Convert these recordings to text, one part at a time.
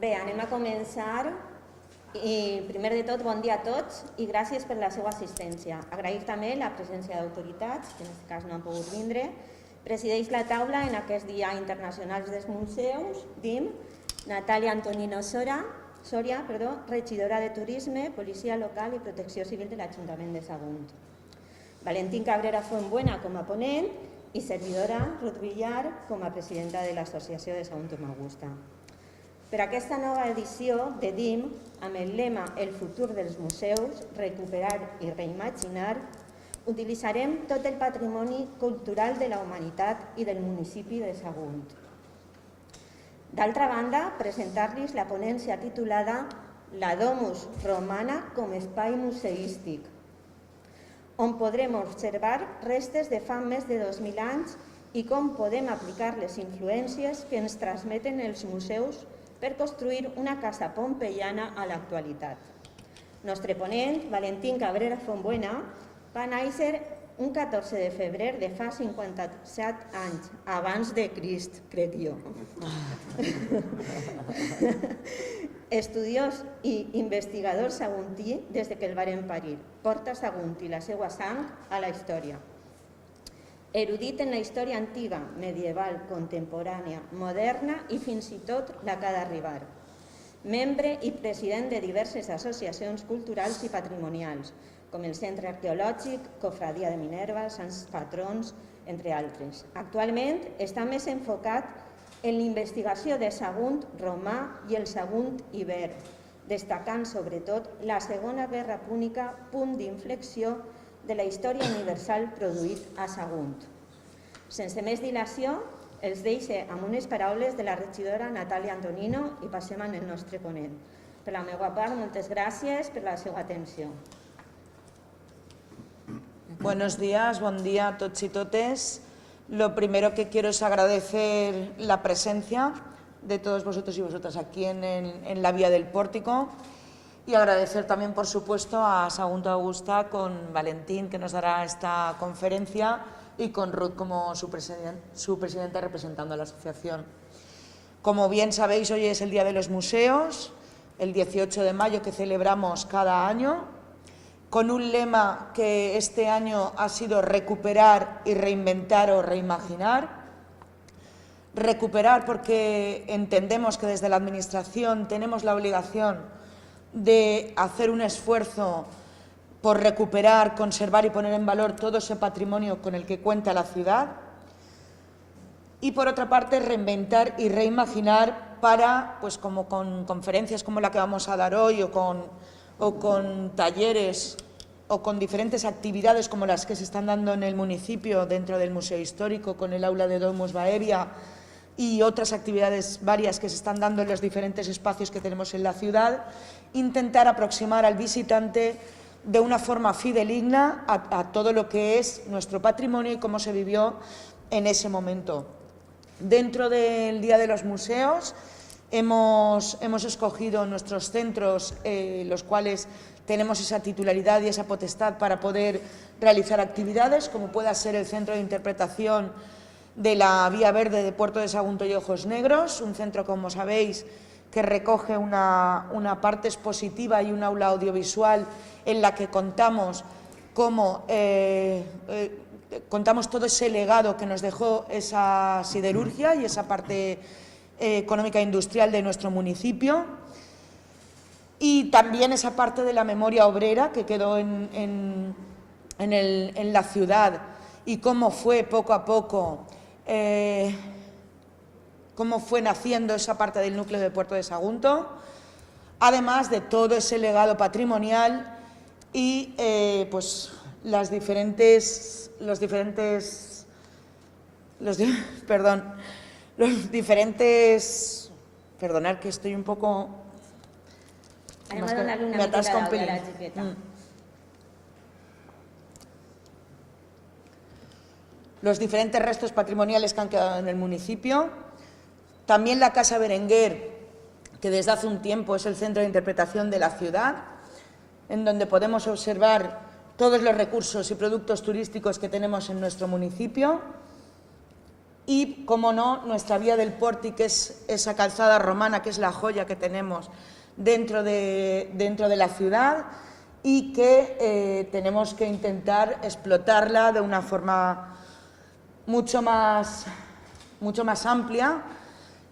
Bé, anem a començar. I, primer de tot, bon dia a tots i gràcies per la seva assistència. Agrair també la presència d'autoritats, que en aquest cas no han pogut vindre. Presideix la taula en aquest Dia Internacional dels Museus, DIM, Natàlia Antonino Soria, regidora de Turisme, Policia Local i Protecció Civil de l'Ajuntament de Sagunt. Valentín Cabrera Fuenbuena com a ponent i servidora Ruth Villar com a presidenta de l'Associació de Sagunt Augusta. Per aquesta nova edició de DIM, amb el lema El futur dels museus, recuperar i reimaginar, utilitzarem tot el patrimoni cultural de la humanitat i del municipi de Sagunt. D'altra banda, presentar-los la ponència titulada La Domus Romana com a espai museístic, on podrem observar restes de fa més de 2.000 anys i com podem aplicar les influències que ens transmeten els museus per construir una casa pompeiana a l'actualitat. Nostre ponent, Valentín Cabrera Fuenbuena, va néixer un 14 de febrer de fa 57 anys, abans de Crist, crec jo. Estudiós i investigador saguntí des que el varen parir. Porta Sagunt i la seva sang a la història. Erudit en la història antiga, medieval, contemporània, moderna i fins i tot la que ha d'arribar. Membre i president de diverses associacions culturals i patrimonials, com el Centre Arqueològic, Cofradia de Minerva, Sants Patrons, entre altres. Actualment està més enfocat en l'investigació de Sagunt romà i el Sagunt iber, destacant sobretot la Segona Guerra Púnica, punt d'inflexió de la història universal produït a Sagunt. Sense més dilació, els deixo amb unes paraules de la regidora Natàlia Antonino i passem al nostre ponent. Per la meva part, moltes gràcies per la seva atenció. Buenos días, buen día a todos y totes. Lo primero que quiero es agradecer la presencia de todos vosotros y vosotras aquí en la Vía del Pórtico y agradecer también, por supuesto, a Sagunt Augusta con Valentín, que nos dará esta conferencia, y con Ruth como su presidenta representando a la asociación. Como bien sabéis, hoy es el Día de los Museos, el 18 de mayo que celebramos cada año, con un lema que este año ha sido recuperar y reinventar o reimaginar. Recuperar porque entendemos que desde la Administración tenemos la obligación de hacer un esfuerzo por recuperar, conservar y poner en valor todo ese patrimonio con el que cuenta la ciudad. Y por otra parte, reinventar y reimaginar para, pues como con conferencias como la que vamos a dar hoy o con talleres o con diferentes actividades como las que se están dando en el municipio dentro del Museo Histórico, con el aula de Domus Baevia y otras actividades varias que se están dando en los diferentes espacios que tenemos en la ciudad, intentar aproximar al visitante de una forma fidedigna a todo lo que es nuestro patrimonio y cómo se vivió en ese momento. Dentro del Día de los Museos hemos escogido nuestros centros, los cuales tenemos esa titularidad y esa potestad para poder realizar actividades, como pueda ser el Centro de Interpretación de la Vía Verde de Puerto de Sagunto y Ojos Negros, un centro, como sabéis, que recoge una parte expositiva y un aula audiovisual en la que contamos todo ese legado que nos dejó esa siderurgia y esa parte económica e industrial de nuestro municipio, y también esa parte de la memoria obrera que quedó en la ciudad y cómo fue poco a poco cómo fue naciendo esa parte del núcleo de Puerto de Sagunto, además de todo ese legado patrimonial y pues los diferentes, perdonad que estoy un poco, me atasca un pelín. Los diferentes restos patrimoniales que han quedado en el municipio. También la Casa Berenguer, que desde hace un tiempo es el centro de interpretación de la ciudad, en donde podemos observar todos los recursos y productos turísticos que tenemos en nuestro municipio. y, como no, nuestra vía del Pòrtic, que es esa calzada romana, que es la joya que tenemos dentro de la ciudad y que tenemos que intentar explotarla de una forma mucho más amplia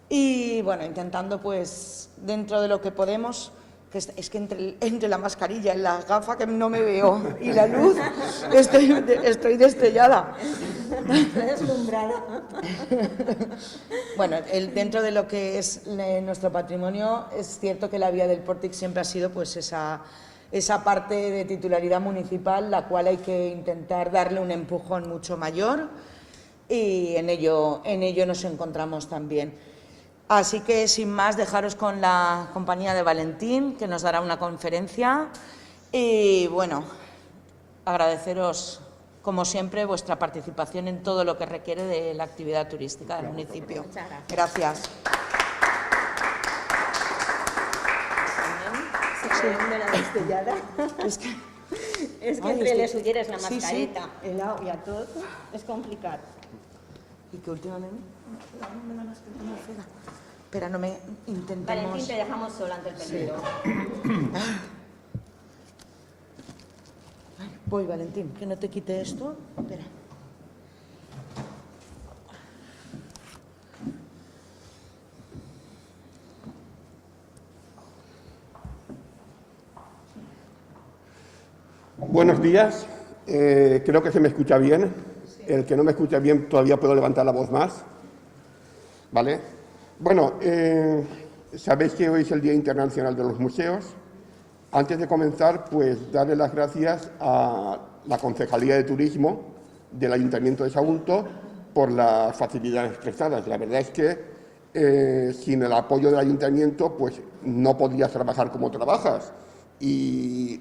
y, bueno, intentando, pues, dentro de lo que podemos, que es que entre la mascarilla y la gafa que no me veo y la luz estoy destellada. Estoy deslumbrada. Bueno, dentro de lo que es nuestro patrimonio, es cierto que la vía del Pòrtic siempre ha sido, pues, esa parte de titularidad municipal, la cual hay que intentar darle un empujón mucho mayor, y en ello nos encontramos también. Así que, sin más, dejaros con la compañía de Valentín, que nos dará una conferencia, y, bueno, agradeceros, como siempre, vuestra participación en todo lo que requiere de la actividad turística del municipio. Muchas gracias. Gracias. Sí, de la destellada. És que entre les ulleres, la mascareta, el au i a tot, és complicat. Y que últimamente la mascareta me ofega. Espera, no me intentemos... Valentín, te dejamos sola ante el peligro. Voy, Valentín, que no te quite esto. Espera. Buenos días, creo que se me escucha bien. El que no me escucha bien todavía puedo levantar la voz más. ¿Vale? Bueno, sabéis que hoy es el Día Internacional de los Museos. Antes de comenzar, pues darle las gracias a la Concejalía de Turismo del Ayuntamiento de Sagunto por las facilidades prestadas. La verdad es que sin el apoyo del Ayuntamiento, pues no podrías trabajar como trabajas. Y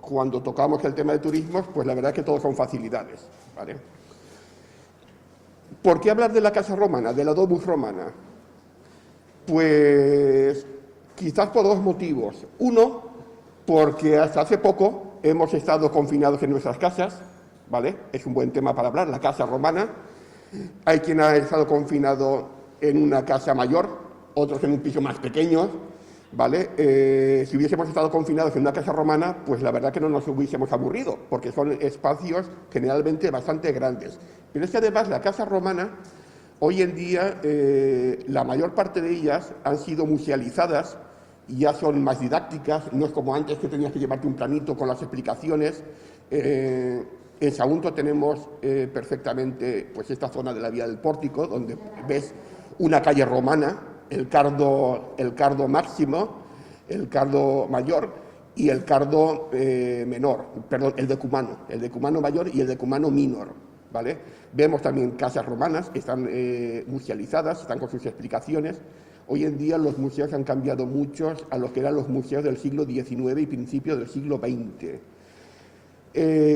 cuando tocamos el tema de turismo, pues la verdad es que todo son facilidades, ¿vale? ¿Por qué hablar de la Casa Romana, de la Domus Romana? Pues quizás por dos motivos. Uno, porque hasta hace poco hemos estado confinados en nuestras casas, ¿vale? Es un buen tema para hablar, la Casa Romana. Hay quien ha estado confinado en una casa mayor, otros en un piso más pequeño, ¿vale? Si hubiésemos estado confinados en una casa romana, pues la verdad que no nos hubiésemos aburrido, porque son espacios generalmente bastante grandes. Pero es que además la casa romana, hoy en día, la mayor parte de ellas han sido musealizadas, y ya son más didácticas, no es como antes que tenías que llevarte un planito con las explicaciones. En Sagunto tenemos perfectamente, pues, esta zona de la vía del Pórtico, donde ves una calle romana, el cardo máximo, el cardo mayor y el cardo menor, perdón, el decumano mayor y el decumano minor, ¿vale? Vemos también casas romanas que están musealizadas, están con sus explicaciones. Hoy en día los museos han cambiado mucho a los que eran los museos del siglo XIX y principios del siglo XX.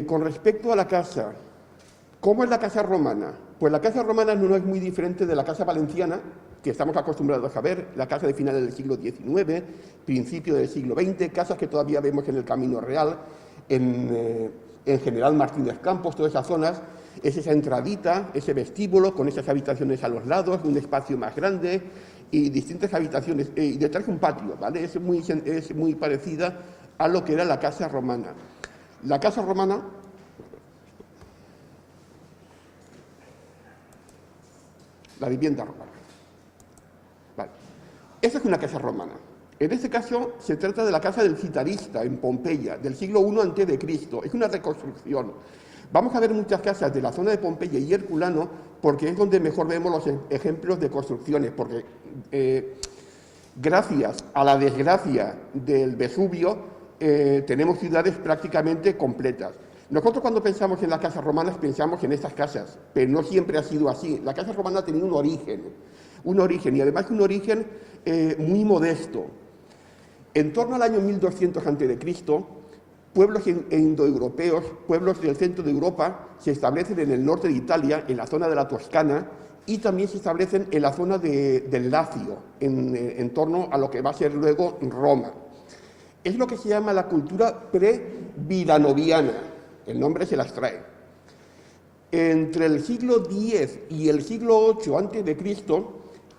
Con respecto a la casa, ¿cómo es la casa romana? Pues la casa romana no es muy diferente de la casa valenciana, que estamos acostumbrados a ver, la casa de finales del siglo XIX, principio del siglo XX, casas que todavía vemos en el Camino Real, en General Martínez Campos, todas esas zonas. Es esa entradita, ese vestíbulo con esas habitaciones a los lados, un espacio más grande y distintas habitaciones, y detrás un patio, ¿vale? Es muy parecida a lo que era la casa romana. La casa romana la vivienda romana. Vale. Esa es una casa romana. En este caso se trata de la casa del Citarista en Pompeya, del siglo I a.C. Es una reconstrucción. Vamos a ver muchas casas de la zona de Pompeya y Herculano porque es donde mejor vemos los ejemplos de construcciones, porque gracias a la desgracia del Vesubio tenemos ciudades prácticamente completas. Nosotros cuando pensamos en las casas romanas pensamos en estas casas, pero no siempre ha sido así. La casa romana tenía un origen y además un origen muy modesto. En torno al año 1200 a.C., pueblos indoeuropeos, pueblos del centro de Europa, se establecen en el norte de Italia, en la zona de la Toscana, y también se establecen en la zona del Lacio, en torno a lo que va a ser luego Roma. Es lo que se llama la cultura pre-vilanoviana. El nombre se las trae. Entre el siglo X y el siglo VIII a.C.,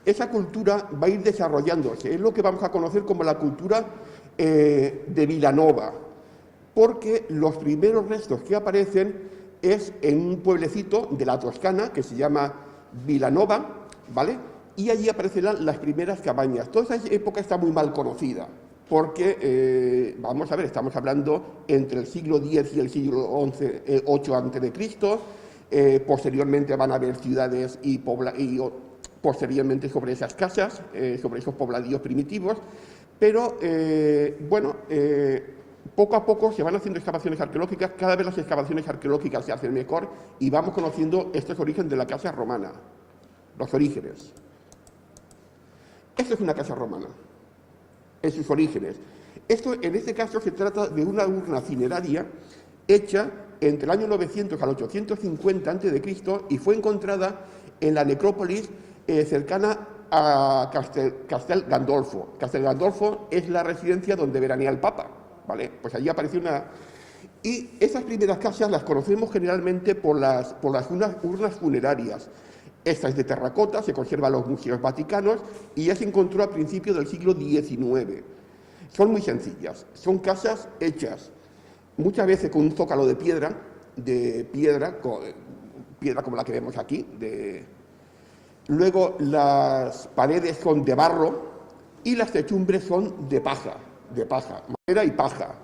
esa cultura va a ir desarrollándose. Es lo que vamos a conocer como la cultura de Vilanova, porque los primeros restos que aparecen es en un pueblecito de la Toscana que se llama Vilanova, ¿vale? Y allí aparecerán las primeras cabañas. Toda esa época está muy mal conocida, porque, vamos a ver, estamos hablando entre el siglo X y el siglo VIII a.C., posteriormente van a haber ciudades y posteriormente sobre esas casas, sobre esos pobladíos primitivos, pero, poco a poco se van haciendo excavaciones arqueológicas, cada vez las excavaciones arqueológicas se hacen mejor y vamos conociendo estos orígenes de la casa romana, los orígenes. Esto es una casa romana, en sus orígenes. Esto, en este caso, se trata de una urna cineraria hecha entre el año 900 al 850 a.C. y fue encontrada en la necrópolis cercana a Castel Gandolfo. Castel Gandolfo es la residencia donde veranea el Papa, ¿vale? Pues allí apareció una... Y esas primeras casas las conocemos generalmente por las urnas funerarias. Esta es de terracota, se conserva en los museos vaticanos y ya se encontró a principios del siglo XIX. Son muy sencillas, son casas hechas muchas veces con un zócalo de piedra como la que vemos aquí. Luego las paredes son de barro y las techumbres son de paja, madera y paja.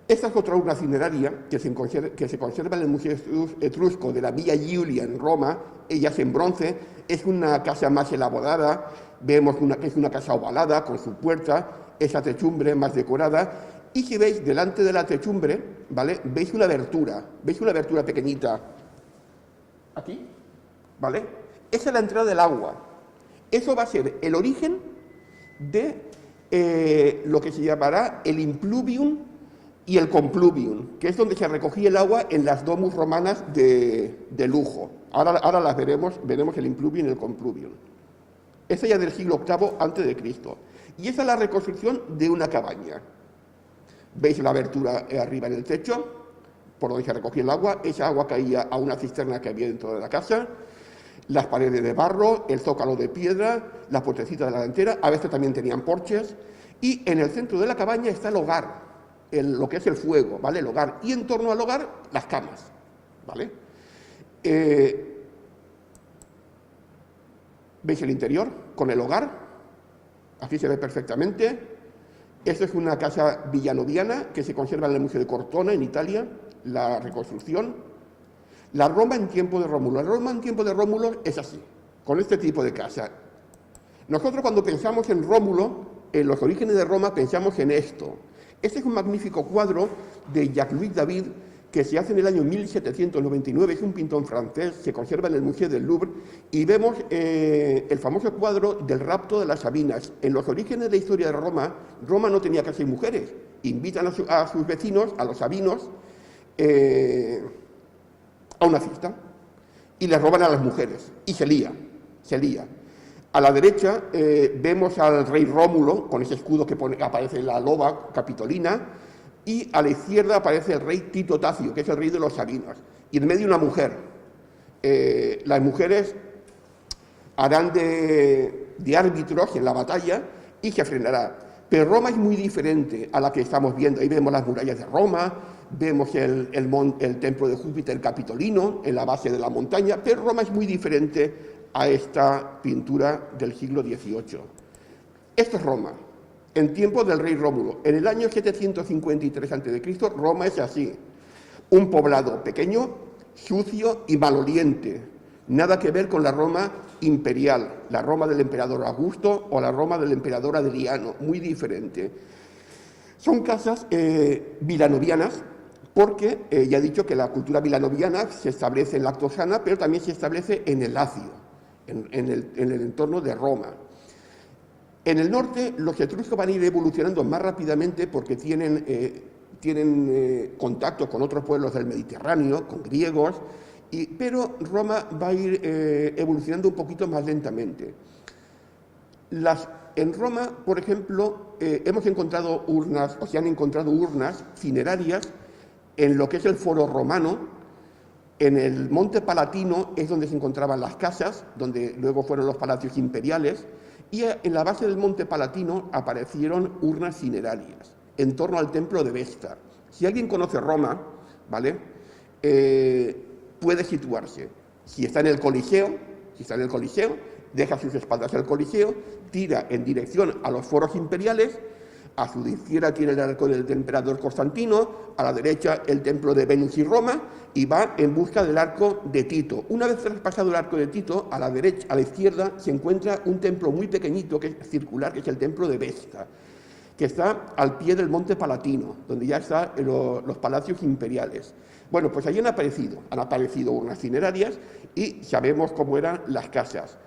Esta es otra urna cineraria que se conserva en el Museo Etrusco de la Villa Giulia en Roma. Ella es en bronce, es una casa más elaborada, vemos que es una casa ovalada con su puerta, esa techumbre más decorada. Y si veis delante de la techumbre, ¿vale? Veis una abertura pequeñita, aquí, ¿vale? Esa es la entrada del agua. Eso va a ser el origen de lo que se llamará el impluvium y el compluvium, que es donde se recogía el agua en las domus romanas de lujo. Ahora las veremos el impluvium y el compluvium. Esa ya del siglo VIII a.C. Y esa es la reconstrucción de una cabaña. Veis la abertura arriba en el techo, por donde se recogía el agua. Esa agua caía a una cisterna que había dentro de la casa. Las paredes de barro, el zócalo de piedra, la puertecita de la delantera, a veces también tenían porches. Y en el centro de la cabaña está el hogar, lo que es el fuego, ¿vale? El hogar. Y en torno al hogar, las camas, ¿vale? ¿Veis el interior con el hogar? Aquí se ve perfectamente. Esto es una casa villanoviana que se conserva en el Museo de Cortona, en Italia, la reconstrucción. La Roma en tiempo de Rómulo. La Roma en tiempo de Rómulo es así, con este tipo de casa. Nosotros cuando pensamos en Rómulo, en los orígenes de Roma, pensamos en esto. Este es un magnífico cuadro de Jacques-Louis David que se hace en el año 1799, es un pintor francés, se conserva en el Museo del Louvre, y vemos el famoso cuadro del rapto de las Sabinas. En los orígenes de la historia de Roma, Roma no tenía casi mujeres. Invitan a sus vecinos, a los sabinos, a una fiesta, y les roban a las mujeres, y se lía. A la derecha vemos al rey Rómulo, con ese escudo que aparece en la loba capitolina, y a la izquierda aparece el rey Tito Tacio, que es el rey de los sabinos, y en medio una mujer. Las mujeres harán de árbitros en la batalla y se frenará. Pero Roma es muy diferente a la que estamos viendo. Ahí vemos las murallas de Roma, vemos el templo de Júpiter Capitolino en la base de la montaña, pero Roma es muy diferente a esta pintura del siglo XVIII. Esto es Roma, en tiempos del rey Rómulo. En el año 753 a.C., Roma es así. Un poblado pequeño, sucio y maloliente. Nada que ver con la Roma imperial, la Roma del emperador Augusto o la Roma del emperador Adriano, muy diferente. Son casas vilanovianas, porque ya he dicho que la cultura vilanoviana se establece en la Toscana, pero también se establece en el Lacio, en el entorno de Roma. En el norte, los etruscos van a ir evolucionando más rápidamente porque tienen contacto con otros pueblos del Mediterráneo, con griegos, pero Roma va a ir evolucionando un poquito más lentamente. Las En Roma, por ejemplo, hemos encontrado urnas, o se han encontrado urnas cinerarias en lo que es el Foro Romano. En el Monte Palatino es donde se encontraban las casas, donde luego fueron los palacios imperiales, y en la base del Monte Palatino aparecieron urnas cinerarias en torno al templo de Vesta. Si alguien conoce Roma, ¿vale? Puede situarse. Si está en el Coliseo, deja sus espaldas al Coliseo, tira en dirección a los foros imperiales. A su izquierda tiene el arco del emperador Constantino, a la derecha el templo de Venus y Roma, y va en busca del arco de Tito. Una vez traspasado el arco de Tito, a la izquierda se encuentra un templo muy pequeñito, que es circular, que es el templo de Vesta, que está al pie del Monte Palatino, donde ya están los palacios imperiales. Bueno, pues allí han aparecido urnas cinerarias y sabemos cómo eran las casas.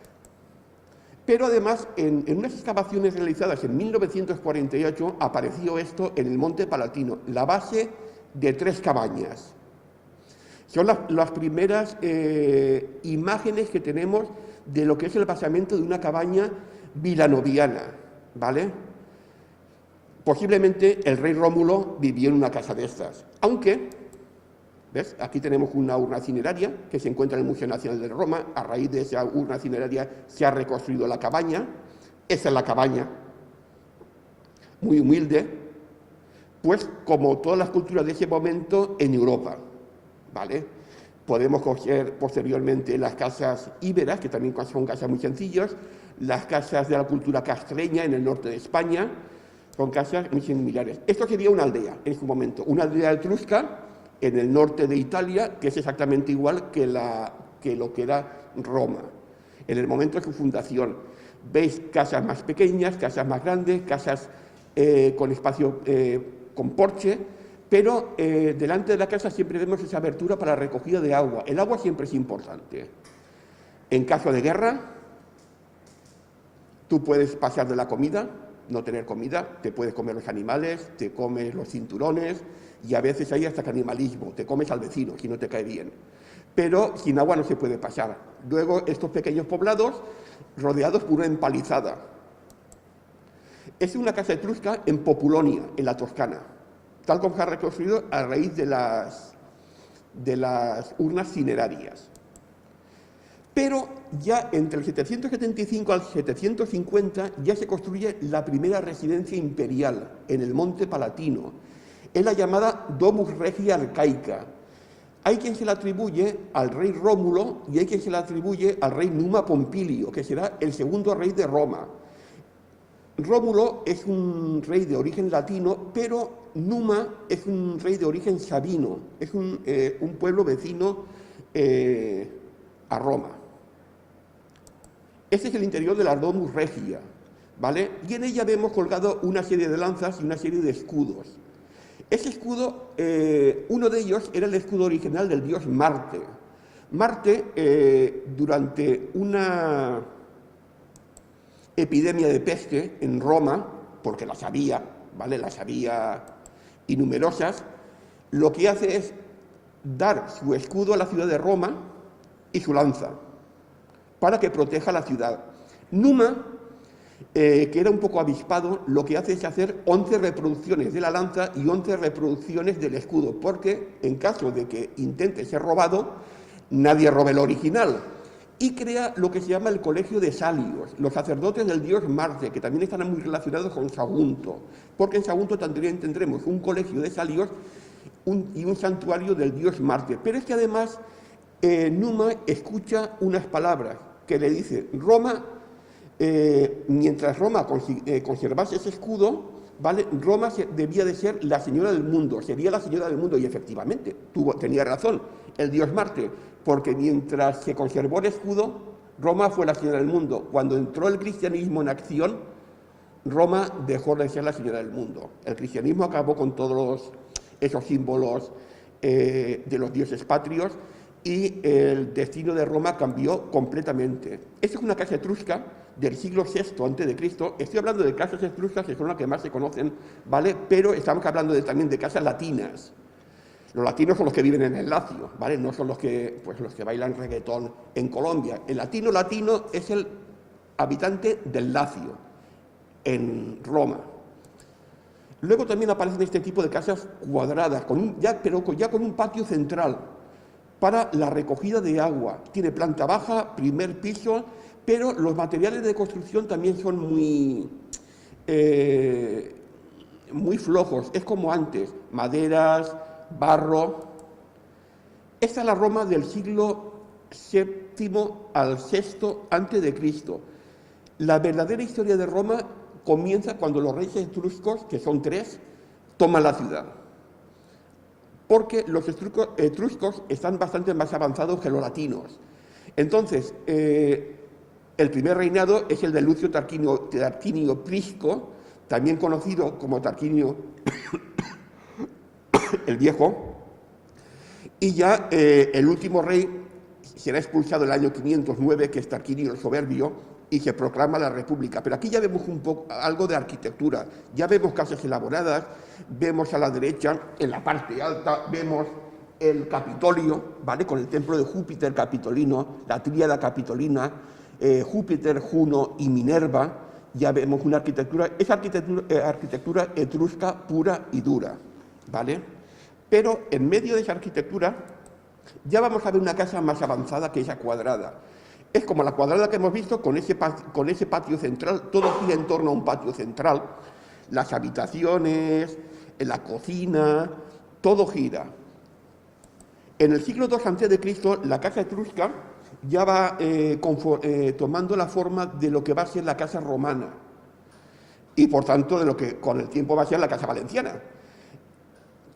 Pero además, en unas excavaciones realizadas en 1948, apareció esto en el Monte Palatino, la base de 3 cabañas. Son las primeras imágenes que tenemos de lo que es el basamento de una cabaña vilanoviana, ¿vale? Posiblemente el rey Rómulo vivió en una casa de estas, aunque, ¿ves? Aquí tenemos una urna cineraria que se encuentra en el Museo Nacional de Roma. A raíz de esa urna cineraria se ha reconstruido la cabaña. Esa es la cabaña, muy humilde, pues como todas las culturas de ese momento en Europa, ¿vale? Podemos coger posteriormente las casas íberas, que también son casas muy sencillas, las casas de la cultura castreña en el norte de España, son casas muy similares. Esto sería una aldea en su momento, una aldea etrusca en el norte de Italia, que es exactamente igual que lo que era Roma, en el momento de su fundación. Veis casas más pequeñas, casas más grandes, casas con espacio, con porche, pero delante de la casa siempre vemos esa abertura para la recogida de agua. El agua siempre es importante. En caso de guerra, tú puedes pasar de la comida, no tener comida, te puedes comer los animales, te comes los cinturones, y a veces hay hasta canibalismo, te comes al vecino si no te cae bien. Pero sin agua no se puede pasar. Luego estos pequeños poblados rodeados por una empalizada. Es una casa etrusca en Populonia, en la Toscana, tal como se ha reconstruido a raíz de las urnas cinerarias. Pero ya entre el 775 al 750 ya se construye la primera residencia imperial en el Monte Palatino. Es la llamada Domus Regia Arcaica. Hay quien se la atribuye al rey Rómulo y hay quien se la atribuye al rey Numa Pompilio, que será el segundo rey de Roma. Rómulo es un rey de origen latino, pero Numa es un rey de origen sabino, es un pueblo vecino a Roma. Este es el interior de la Domus Regia, ¿vale? Y en ella vemos colgado una serie de lanzas y una serie de escudos. Ese escudo, uno de ellos era el escudo original del dios Marte. Marte, durante una epidemia de peste en Roma, porque las había, ¿vale? Las había y numerosas, lo que hace es dar su escudo a la ciudad de Roma y su lanza, para que proteja la ciudad. Numa, que era un poco avispado, lo que hace es hacer 11 reproducciones de la lanza y 11 reproducciones del escudo, porque en caso de que intente ser robado, nadie robe el original. Y crea lo que se llama el Colegio de Salios, los sacerdotes del dios Marte, que también están muy relacionados con Sagunto, porque en Sagunto también tendremos un colegio de Salios y un santuario del dios Marte. Pero es que además Numa escucha unas palabras que le dice: Roma, mientras Roma conservase ese escudo, ¿vale? Roma debía de ser la señora del mundo, sería la señora del mundo, y efectivamente tenía razón el dios Marte, porque mientras se conservó el escudo, Roma fue la señora del mundo. Cuando entró el cristianismo en acción, Roma dejó de ser la señora del mundo. El cristianismo acabó con todos esos símbolos de los dioses patrios, y el destino de Roma cambió completamente. Esta es una casa etrusca del siglo VI a.C. Estoy hablando de casas etruscas que son las que más se conocen, ¿vale? Pero estamos hablando también de casas latinas. Los latinos son los que viven en el Lacio, ¿vale? No son los que bailan reggaetón en Colombia. El latino es el habitante del Lacio. en Roma. Luego también aparecen este tipo de casas cuadradas, pero ya con un patio central para la recogida de agua. Tiene planta baja, primer piso, pero los materiales de construcción también son muy flojos. Es como antes, maderas, barro. Esta es la Roma del siglo VII al VI a.C. La verdadera historia de Roma comienza cuando los reyes etruscos, que son 3, toman la ciudad. Porque los etruscos están bastante más avanzados que los latinos. Entonces, el primer reinado es el de Lucio Tarquinio Prisco, también conocido como Tarquinio el Viejo, y ya el último rey será expulsado el año 509, que es Tarquinio el Soberbio, y se proclama la República. Pero aquí ya vemos algo de arquitectura, ya vemos casas elaboradas, vemos a la derecha, en la parte alta, vemos el Capitolio, ¿vale? Con el templo de Júpiter capitolino, la tríada capitolina, Júpiter, Juno y Minerva. Ya vemos una arquitectura, es arquitectura etrusca pura y dura, ¿vale? Pero en medio de esa arquitectura ya vamos a ver una casa más avanzada que esa cuadrada. Es como la cuadrada que hemos visto con ese patio central, todo gira en torno a un patio central, las habitaciones, la cocina, todo gira. En el siglo II a.C., la casa etrusca ya va tomando la forma de lo que va a ser la casa romana y, por tanto, de lo que con el tiempo va a ser la casa valenciana.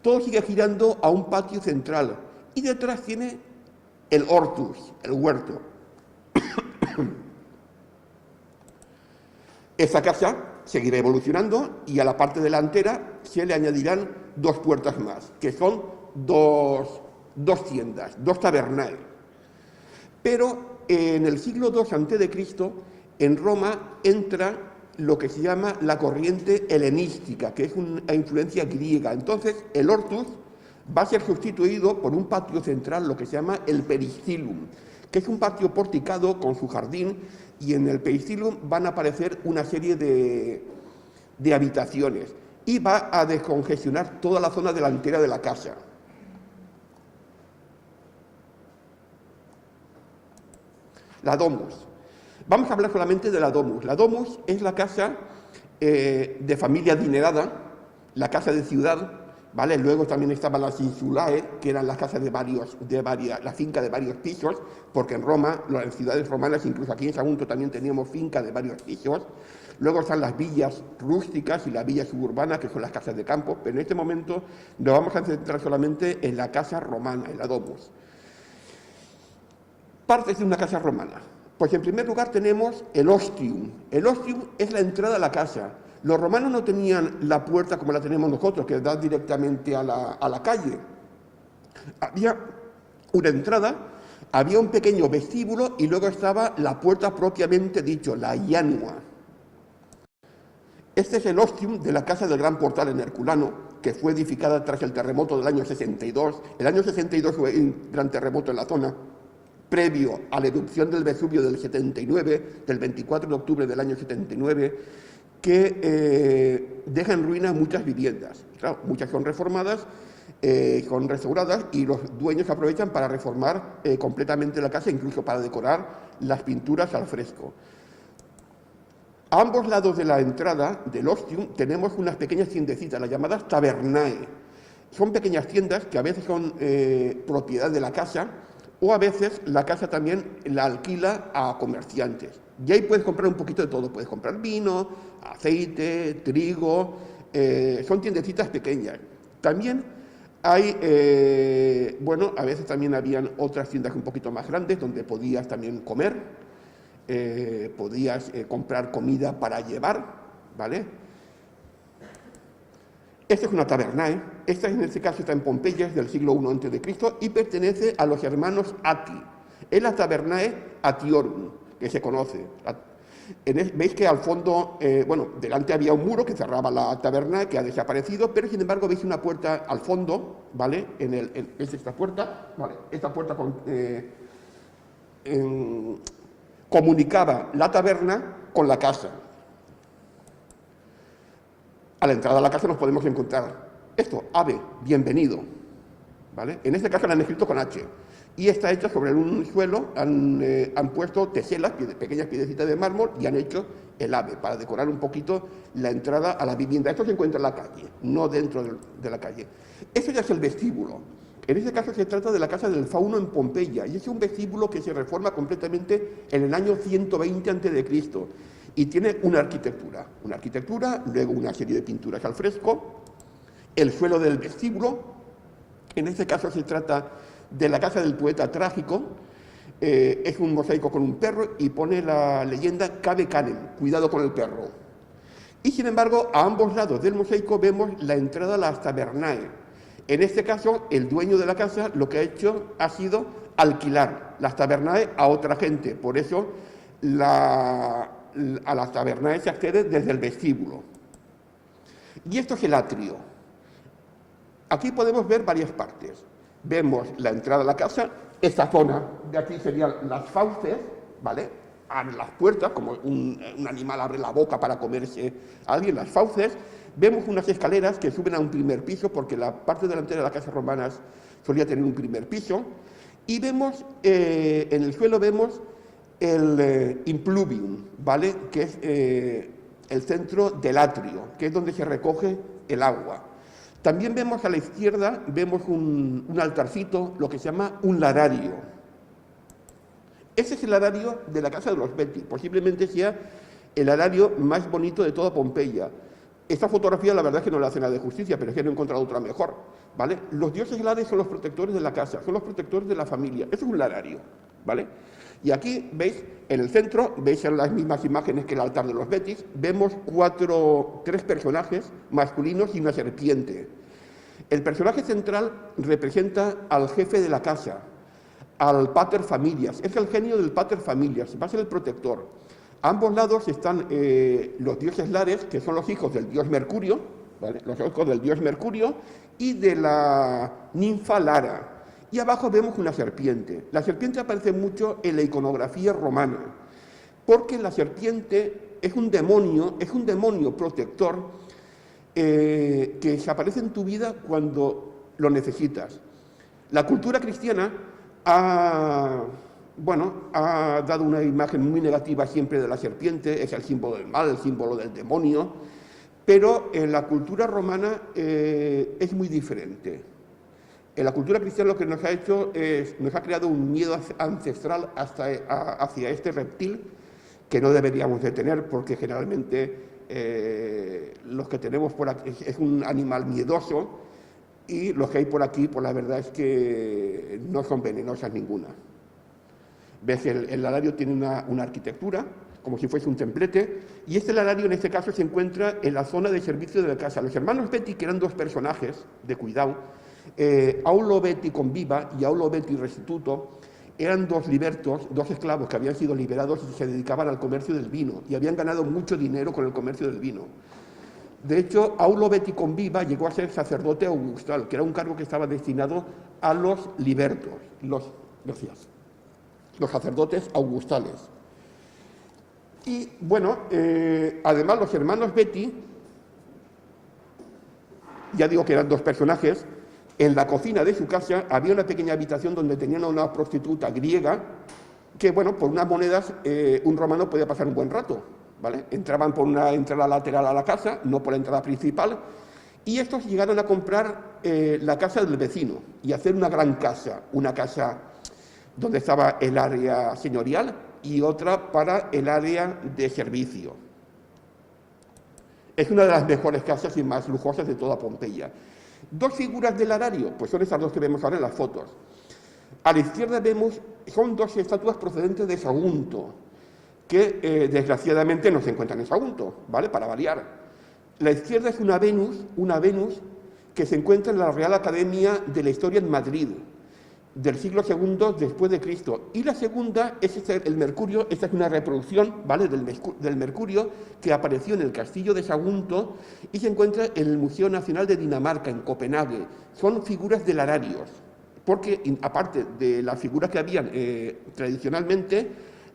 Todo sigue girando a un patio central y detrás tiene el hortus, el huerto. Esta casa seguirá evolucionando y a la parte delantera se le añadirán 2 puertas más, que son dos tiendas, 2 tabernae. Pero en el siglo II a.C., en Roma entra lo que se llama la corriente helenística, que es una influencia griega. Entonces, el hortus va a ser sustituido por un patio central, lo que se llama el peristylum, que es un patio porticado con su jardín, y en el peristylum van a aparecer una serie de habitaciones y va a descongestionar toda la zona delantera de la casa. La domus. Vamos a hablar solamente de la domus. La domus es la casa de familia adinerada, la casa de ciudad, ¿vale? Luego también estaban las insulae, que eran las casas la finca de varios pisos, porque en Roma, en ciudades romanas, incluso aquí en Sagunto también teníamos finca de varios pisos. Luego están las villas rústicas y las villas suburbanas, que son las casas de campo, pero en este momento nos vamos a centrar solamente en la casa romana, en la domus. Partes de una casa romana. Pues en primer lugar tenemos el ostium. El ostium es la entrada a la casa. Los romanos no tenían la puerta como la tenemos nosotros, que da directamente a la calle. Había una entrada, había un pequeño vestíbulo y luego estaba la puerta propiamente dicho, la ianua. Este es el ostium de la casa del Gran Portal en Herculano, que fue edificada tras el terremoto del año 62. El año 62 fue un gran terremoto en la zona, previo a la erupción del Vesubio del 79, del 24 de octubre del año 79, que deja en ruina muchas viviendas. Claro, muchas son reformadas, son restauradas y los dueños aprovechan para reformar completamente la casa, incluso para decorar las pinturas al fresco. A ambos lados de la entrada del ostium tenemos unas pequeñas tiendecitas, las llamadas tabernae. Son pequeñas tiendas que a veces son propiedad de la casa, o a veces la casa también la alquila a comerciantes. Y ahí puedes comprar un poquito de todo. Puedes comprar vino, aceite, trigo. Son tiendecitas pequeñas. También hay, a veces también habían otras tiendas un poquito más grandes donde podías también comer. Podías comprar comida para llevar, ¿vale? Esta es una tabernae. Esta en este caso está en Pompeya, es del siglo I a.C. y pertenece a los hermanos Ati. Es la tabernae Atiorum, que se conoce. Veis que al fondo, delante había un muro que cerraba la tabernae, que ha desaparecido, pero sin embargo veis una puerta al fondo, ¿vale? Es esta puerta, ¿vale? Esta puerta comunicaba la taberna con la casa. A la entrada de la casa nos podemos encontrar esto, ave, bienvenido, ¿vale? En este caso la han escrito con H. Y está hecha sobre un suelo, han puesto teselas, pequeñas piedecitas de mármol, y han hecho el ave, para decorar un poquito la entrada a la vivienda. Esto se encuentra en la calle, no dentro de la calle. Eso ya es el vestíbulo. En este caso se trata de la Casa del Fauno en Pompeya, y es un vestíbulo que se reforma completamente en el año 120 a.C., y tiene una arquitectura, luego una serie de pinturas al fresco, el suelo del vestíbulo. En este caso se trata de la casa del poeta trágico, es un mosaico con un perro y pone la leyenda Cave Canem, cuidado con el perro. Y sin embargo, a ambos lados del mosaico vemos la entrada a las tabernae. En este caso, el dueño de la casa lo que ha hecho ha sido alquilar las tabernae a otra gente, por eso a las tabernae se accede desde el vestíbulo. Y esto es el atrio. Aquí podemos ver varias partes. Vemos la entrada a la casa, esta zona de aquí serían las fauces, ¿vale? Abre las puertas, como un animal abre la boca para comerse a alguien, las fauces. Vemos unas escaleras que suben a un primer piso, porque la parte delantera de las casas romanas solía tener un primer piso. Y vemos, en el suelo vemos el impluvium, ¿vale? Que es el centro del atrio, que es donde se recoge el agua. También vemos a la izquierda, vemos un altarcito, lo que se llama un larario. Ese es el larario de la casa de los Betti, posiblemente sea el larario más bonito de toda Pompeya. Esta fotografía la verdad es que no le hace nada de justicia, pero es que no he encontrado otra mejor, ¿vale? Los dioses helares son los protectores de la casa, son los protectores de la familia. Eso es un larario, ¿vale? Y aquí veis, en el centro, veis en las mismas imágenes que el altar de los Betis, vemos tres personajes masculinos y una serpiente. El personaje central representa al jefe de la casa, al pater familias, es el genio del pater familias, va a ser el protector. A ambos lados están los dioses lares, que son los hijos del dios Mercurio, ¿vale? Los hijos del dios Mercurio y de la ninfa Lara. Y abajo vemos una serpiente. La serpiente aparece mucho en la iconografía romana, porque la serpiente es un demonio protector que se aparece en tu vida cuando lo necesitas. La cultura cristiana ha dado una imagen muy negativa siempre de la serpiente, es el símbolo del mal, el símbolo del demonio, pero en la cultura romana es muy diferente. En la cultura cristiana lo que nos ha hecho es, nos ha creado un miedo ancestral hacia este reptil que no deberíamos de tener, porque generalmente los que tenemos por aquí es un animal miedoso, y los que hay por aquí, pues la verdad es que no son venenosas ninguna. Ves, el larario tiene una arquitectura, como si fuese un templete, y este larario en este caso se encuentra en la zona de servicio de la casa. Los hermanos Betti, que eran dos personajes de cuidado, Aulo Betti Conviva y Aulo Betti Restituto, eran dos libertos, dos esclavos que habían sido liberados y se dedicaban al comercio del vino, y habían ganado mucho dinero con el comercio del vino. De hecho, Aulo Betti Conviva llegó a ser sacerdote augustal, que era un cargo que estaba destinado a los libertos, los sacerdotes augustales. Y bueno, además los hermanos Betti, ya digo que eran dos personajes, en la cocina de su casa había una pequeña habitación donde tenían a una prostituta griega que, bueno, por unas monedas un romano podía pasar un buen rato, ¿vale? Entraban por una entrada lateral a la casa, no por la entrada principal, y estos llegaron a comprar la casa del vecino y hacer una gran casa, una casa donde estaba el área señorial y otra para el área de servicio. Es una de las mejores casas y más lujosas de toda Pompeya. Dos figuras del larario, pues son esas dos que vemos ahora en las fotos. A la izquierda vemos, son dos estatuas procedentes de Sagunto, que desgraciadamente no se encuentran en Sagunto, ¿vale? Para variar. La izquierda es una Venus que se encuentra en la Real Academia de la Historia en Madrid, del siglo II después de Cristo. Y la segunda es el Mercurio. Esta es una reproducción, ¿vale?, del Mercurio que apareció en el castillo de Sagunto y se encuentra en el Museo Nacional de Dinamarca, en Copenhague. Son figuras de lararios, porque aparte de las figuras que habían tradicionalmente,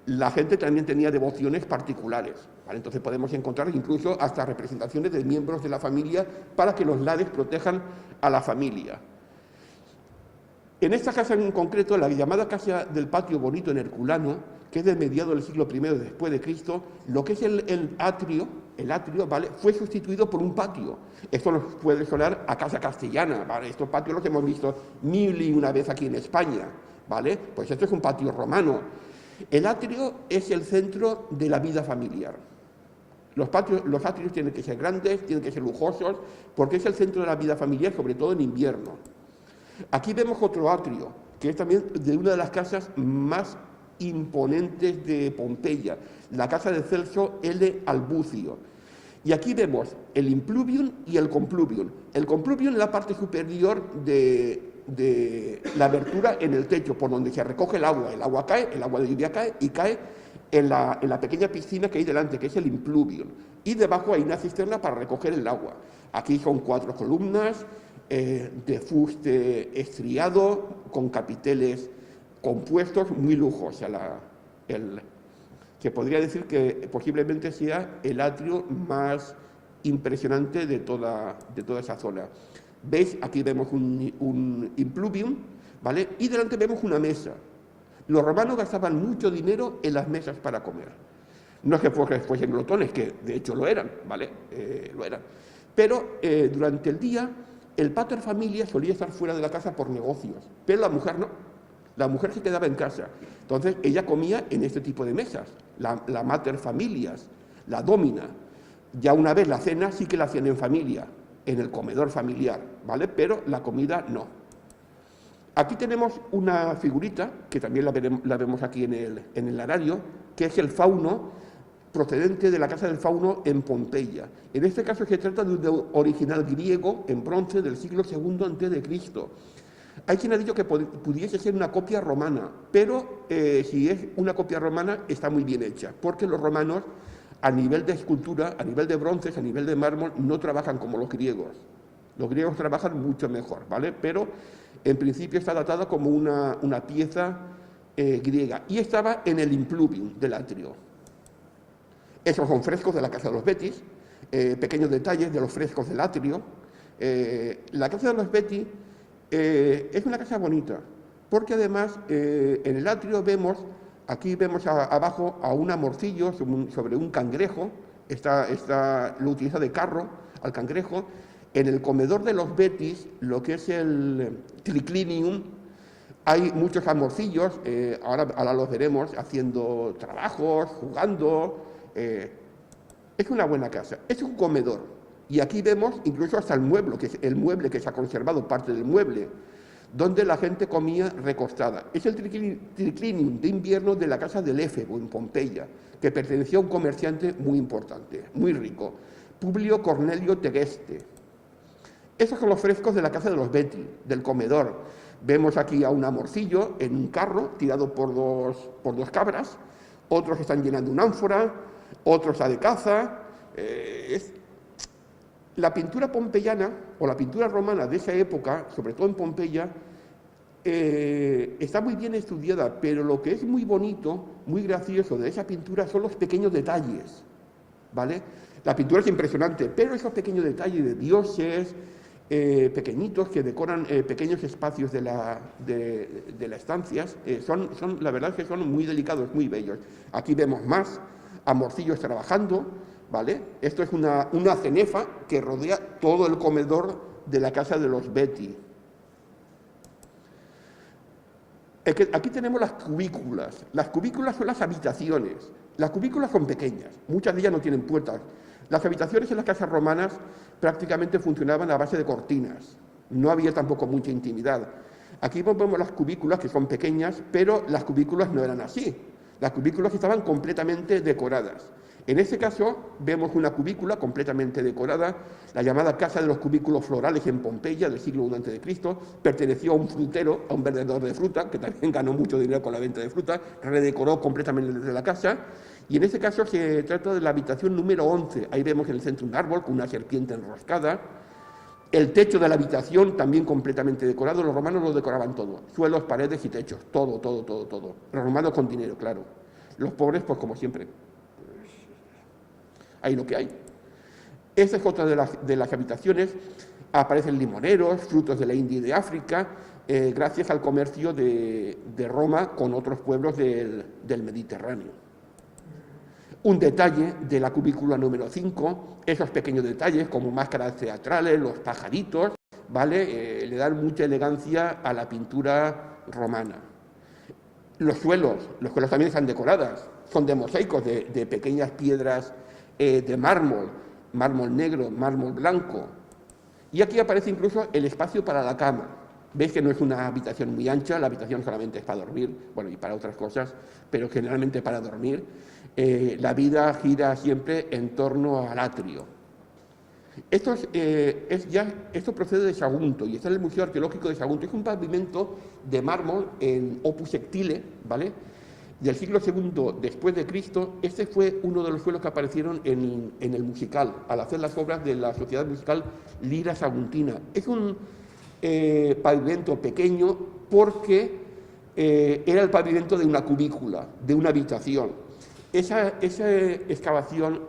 la gente también tenía devociones particulares, ¿vale? Entonces podemos encontrar incluso hasta representaciones de miembros de la familia para que los lares protejan a la familia. En esta casa en concreto, la llamada Casa del Patio Bonito en Herculano, que es de mediados del siglo I después de Cristo, lo que es el atrio, ¿vale?, fue sustituido por un patio. Esto nos puede sonar a casa castellana, ¿vale? Estos patios los hemos visto mil y una vez aquí en España, ¿vale? Pues esto es un patio romano. El atrio es el centro de la vida familiar. Los atrios tienen que ser grandes, tienen que ser lujosos, porque es el centro de la vida familiar, sobre todo en invierno. Aquí vemos otro atrio, que es también de una de las casas más imponentes de Pompeya, la casa de Celso L. Albucio. Y aquí vemos el impluvium y el compluvium. El compluvium es la parte superior de la abertura en el techo, por donde se recoge el agua cae, el agua de lluvia cae y cae en la pequeña piscina que hay delante, que es el impluvium. Y debajo hay una cisterna para recoger el agua. Aquí son 4 columnas de fuste estriado, con capiteles compuestos, muy lujosos. Que podría decir que posiblemente sea el atrio más impresionante de toda esa zona. ¿Veis? Aquí vemos un impluvium, ¿vale? Y delante vemos una mesa. Los romanos gastaban mucho dinero en las mesas para comer. No es que fuesen glotones, que de hecho lo eran, ¿vale? Lo eran. Pero durante el día, el pater familia solía estar fuera de la casa por negocios, pero la mujer no. La mujer se quedaba en casa. Entonces, ella comía en este tipo de mesas. La mater familias, la domina. Ya una vez la cena sí que la hacían en familia, en el comedor familiar, ¿vale? Pero la comida no. Aquí tenemos una figurita, que también la vemos aquí en el arario, que es el fauno, procedente de la casa del fauno en Pompeya. En este caso se trata de un original griego en bronce del siglo II a.C. Hay quien ha dicho que pudiese ser una copia romana, pero si es una copia romana está muy bien hecha, porque los romanos a nivel de escultura, a nivel de bronces, a nivel de mármol, no trabajan como los griegos. Los griegos trabajan mucho mejor, ¿vale? Pero en principio está datada como una pieza griega y estaba en el impluvium del atrio. Esos son frescos de la casa de los Betis, pequeños detalles de los frescos del atrio. La casa de los Betis es una casa bonita, porque además en el atrio aquí vemos abajo a un amorcillo sobre un cangrejo, lo utiliza de carro al cangrejo. En el comedor de los Betis, lo que es el triclinium, hay muchos amorcillos, ahora los veremos haciendo trabajos, jugando. Es una buena casa, es un comedor. Y aquí vemos incluso hasta el mueble, que se ha conservado, parte del mueble, donde la gente comía recostada. Es el triclinium de invierno de la casa del Éfebo, en Pompeya, que pertenecía a un comerciante muy importante, muy rico, Publio Cornelio Tegeste. Esos son los frescos de la casa de los Betis, del comedor. Vemos aquí a un amorcillo en un carro, tirado por dos cabras, otros están llenando una ánfora, otros está de caza. La pintura pompeyana o la pintura romana de esa época, sobre todo en Pompeya, está muy bien estudiada, pero lo que es muy bonito, muy gracioso de esa pintura son los pequeños detalles, ¿vale? La pintura es impresionante, pero esos pequeños detalles de dioses pequeñitos que decoran pequeños espacios de las estancias, la verdad es que son muy delicados, muy bellos. Aquí vemos más amorcillos trabajando, ¿vale? Esto es una cenefa que rodea todo el comedor de la casa de los Betis. Aquí tenemos las cubículas. Las cubículas son las habitaciones. Las cubículas son pequeñas, muchas de ellas no tienen puertas. Las habitaciones en las casas romanas prácticamente funcionaban a base de cortinas. No había tampoco mucha intimidad. Aquí vemos las cubículas, que son pequeñas, pero las cubículas no eran así. Las cubículas estaban completamente decoradas. En este caso vemos una cubícula completamente decorada, la llamada Casa de los Cubículos Florales en Pompeya del siglo I a.C., perteneció a un frutero, a un vendedor de fruta, que también ganó mucho dinero con la venta de fruta, redecoró completamente la casa, y en este caso se trata de la habitación número 11. Ahí vemos en el centro un árbol con una serpiente enroscada, el techo de la habitación también completamente decorado. Los romanos lo decoraban todo, suelos, paredes y techos, todo. Los romanos con dinero, claro. Los pobres, pues como siempre, hay lo que hay. Esta es otra de las habitaciones. Aparecen limoneros, frutos de la India y de África, gracias al comercio de Roma con otros pueblos del Mediterráneo. Un detalle de la cubícula número 5, esos pequeños detalles como máscaras teatrales, los pajaritos, ¿vale? Le dan mucha elegancia a la pintura romana. Los suelos también están decoradas, son de mosaicos, de pequeñas piedras de mármol, mármol negro, mármol blanco. Y aquí aparece incluso el espacio para la cama. Veis que no es una habitación muy ancha, la habitación solamente es para dormir, bueno, y para otras cosas, pero generalmente para dormir. La vida gira siempre en torno al atrio. Esto procede de Sagunto, y está en el Museo Arqueológico de Sagunto. Es un pavimento de mármol en opus sectile, ¿vale?, del siglo II después de Cristo. Este fue uno de los suelos que aparecieron en el musical, al hacer las obras de la sociedad musical Lira Saguntina. Es un pavimento pequeño porque era el pavimento de una cubícula, de una habitación. Esa excavación,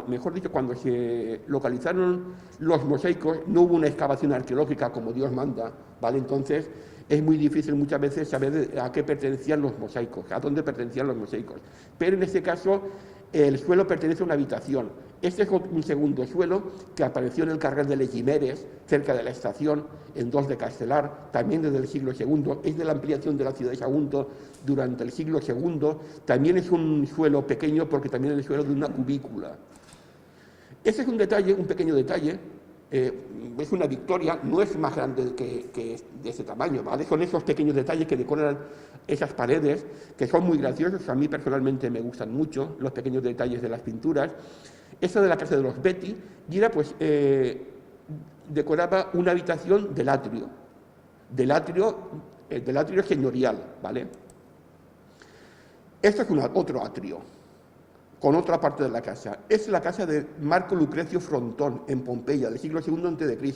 mejor dicho, cuando se localizaron los mosaicos, no hubo una excavación arqueológica como Dios manda, ¿vale? Entonces, es muy difícil muchas veces saber a qué pertenecían los mosaicos, a dónde pertenecían los mosaicos. Pero en este caso, el suelo pertenece a una habitación. Este es un segundo suelo que apareció en el carrer de Legimeres, cerca de la estación, en 2 de Castelar, también desde el siglo II. Es de la ampliación de la ciudad de Sagunto durante el siglo II. También es un suelo pequeño porque también es el suelo de una cubícula. Ese es un detalle, un pequeño detalle. Es una victoria, no es más grande que de ese tamaño, ¿vale? Son esos pequeños detalles que decoran esas paredes, que son muy graciosos. A mí personalmente me gustan mucho los pequeños detalles de las pinturas. Esta de la casa de los Betti, Gira pues decoraba una habitación del atrio señorial, ¿vale? Esto es otro atrio, con otra parte de la casa. Es la casa de Marco Lucrecio Frontón, en Pompeya, del siglo II a.C.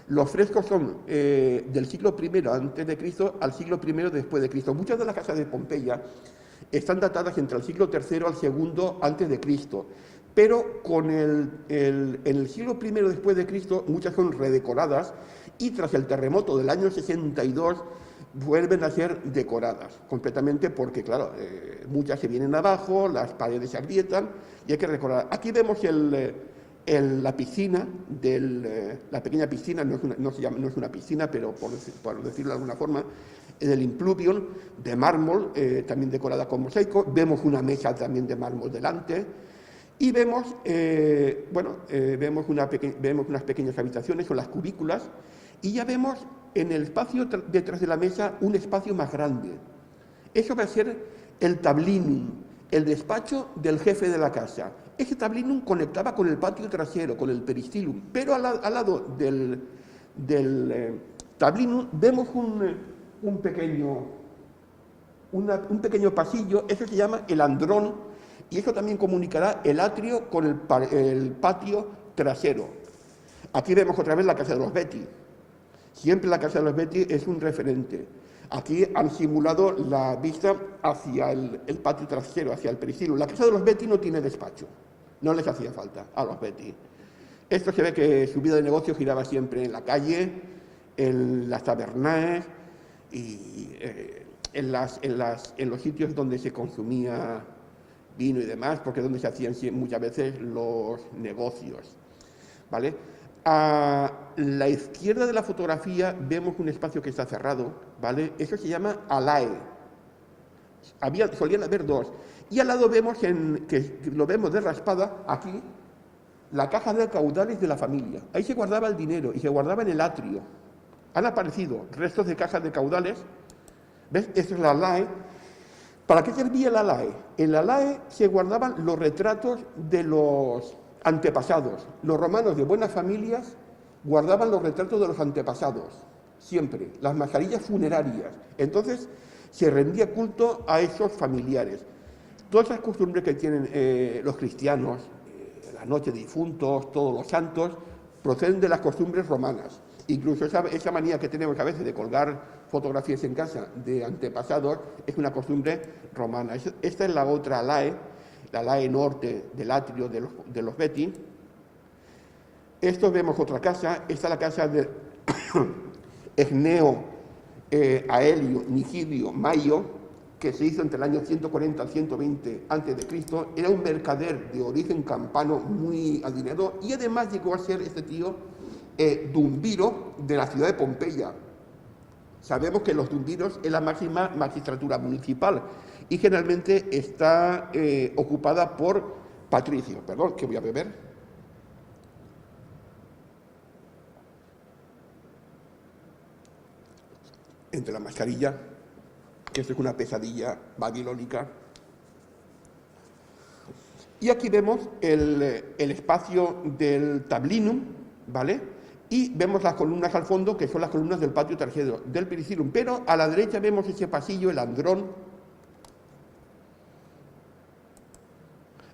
Los frescos son del siglo I a.C. al siglo I después de Cristo. Muchas de las casas de Pompeya están datadas entre el siglo III al II a.C., pero en el siglo I después de Cristo muchas son redecoradas y tras el terremoto del año 62 vuelven a ser decoradas completamente porque, claro, muchas se vienen abajo, las paredes se agrietan y hay que decorar. Aquí vemos la piscina, la pequeña piscina, no es una piscina, pero por decirlo de alguna forma, del impluvium de mármol, también decorada con mosaico. Vemos una mesa también de mármol delante y vemos unas pequeñas habitaciones, son las cubículas, y ya vemos en el espacio detrás de la mesa un espacio más grande. Eso va a ser el tablinum, el despacho del jefe de la casa. Ese tablinum conectaba con el patio trasero, con el peristilum, pero al lado del tablinum vemos un pequeño pasillo. Eso se llama el andrón, y eso también comunicará el atrio con el patio trasero. Aquí vemos otra vez la casa de los Betti. Siempre la casa de los Betti es un referente. Aquí han simulado la vista hacia el patio trasero, hacia el peristilum. La casa de los Betti no tiene despacho, no les hacía falta a los Betti. Esto se ve que su vida de negocio giraba siempre en la calle, en las tabernas y en los sitios donde se consumía vino y demás, porque es donde se hacían muchas veces los negocios, ¿vale? A la izquierda de la fotografía vemos un espacio que está cerrado, ¿vale? Eso se llama alae. Solían haber 2. Y al lado vemos, que lo vemos de raspada, aquí, la caja de caudales de la familia. Ahí se guardaba el dinero y se guardaba en el atrio. Han aparecido restos de cajas de caudales. ¿Ves? Esto es la alae. ¿Para qué servía el alae? En la alae se guardaban los retratos de los antepasados. Los romanos de buenas familias guardaban los retratos de los antepasados, siempre, las mascarillas funerarias. Entonces se rendía culto a esos familiares. Todas esas costumbres que tienen los cristianos, la noche de difuntos, todos los santos, proceden de las costumbres romanas. Incluso esa manía que tenemos a veces de colgar fotografías en casa de antepasados, es una costumbre romana. Esta es la otra lae, la lae norte del atrio de los Beti. Esto vemos otra casa, esta es la casa de Egneo Aelio Nigidio Maio, que se hizo entre el año 140 al 120 a.C., era un mercader de origen campano muy adinerado y además llegó a ser este tío dumbiro de la ciudad de Pompeya. Sabemos que los dumbiros es la máxima magistratura municipal y generalmente está ocupada por patricios. Perdón, que voy a beber. Entre la mascarilla, que esto es una pesadilla babilónica. Y aquí vemos el espacio del tablinum, ¿vale? Y vemos las columnas al fondo, que son las columnas del patio trasero del pericilum. Pero a la derecha vemos ese pasillo, el andrón.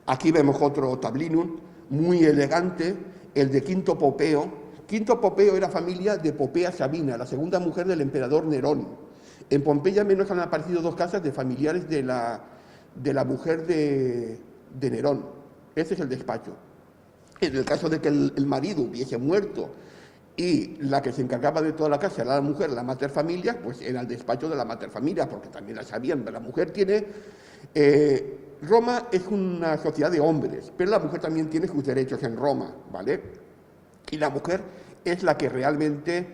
Aquí vemos otro tablinum, muy elegante, el de Quinto Popeo. Quinto Popeo era familia de Popea Sabina, la segunda mujer del emperador Nerón. En Pompeya menos han aparecido dos casas de familiares de la mujer de Nerón. Ese es el despacho. En el caso de que el marido hubiese muerto y la que se encargaba de toda la casa era la mujer, la materfamilia, pues era el despacho de la materfamilia, porque también la sabían. La mujer tiene... Roma es una sociedad de hombres, pero la mujer también tiene sus derechos en Roma, ¿vale? Y la mujer es la que realmente,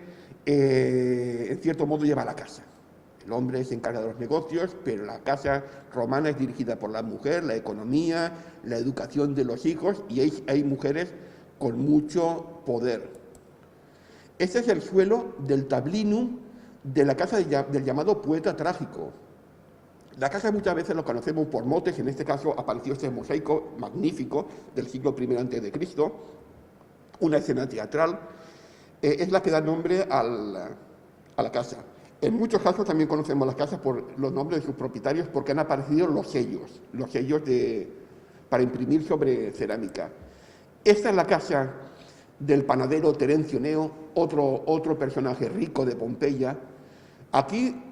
en cierto modo, lleva la casa. El hombre se encarga de los negocios, pero la casa romana es dirigida por la mujer, la economía, la educación de los hijos, y hay mujeres con mucho poder. Este es el suelo del tablinum de la casa del llamado poeta trágico. La casa muchas veces lo conocemos por motes, en este caso apareció este mosaico magnífico del siglo I a.C., una escena teatral, es la que da nombre a la casa. En muchos casos también conocemos las casas por los nombres de sus propietarios porque han aparecido los sellos para imprimir sobre cerámica. Esta es la casa del panadero Terencio Neo, otro personaje rico de Pompeya. Aquí,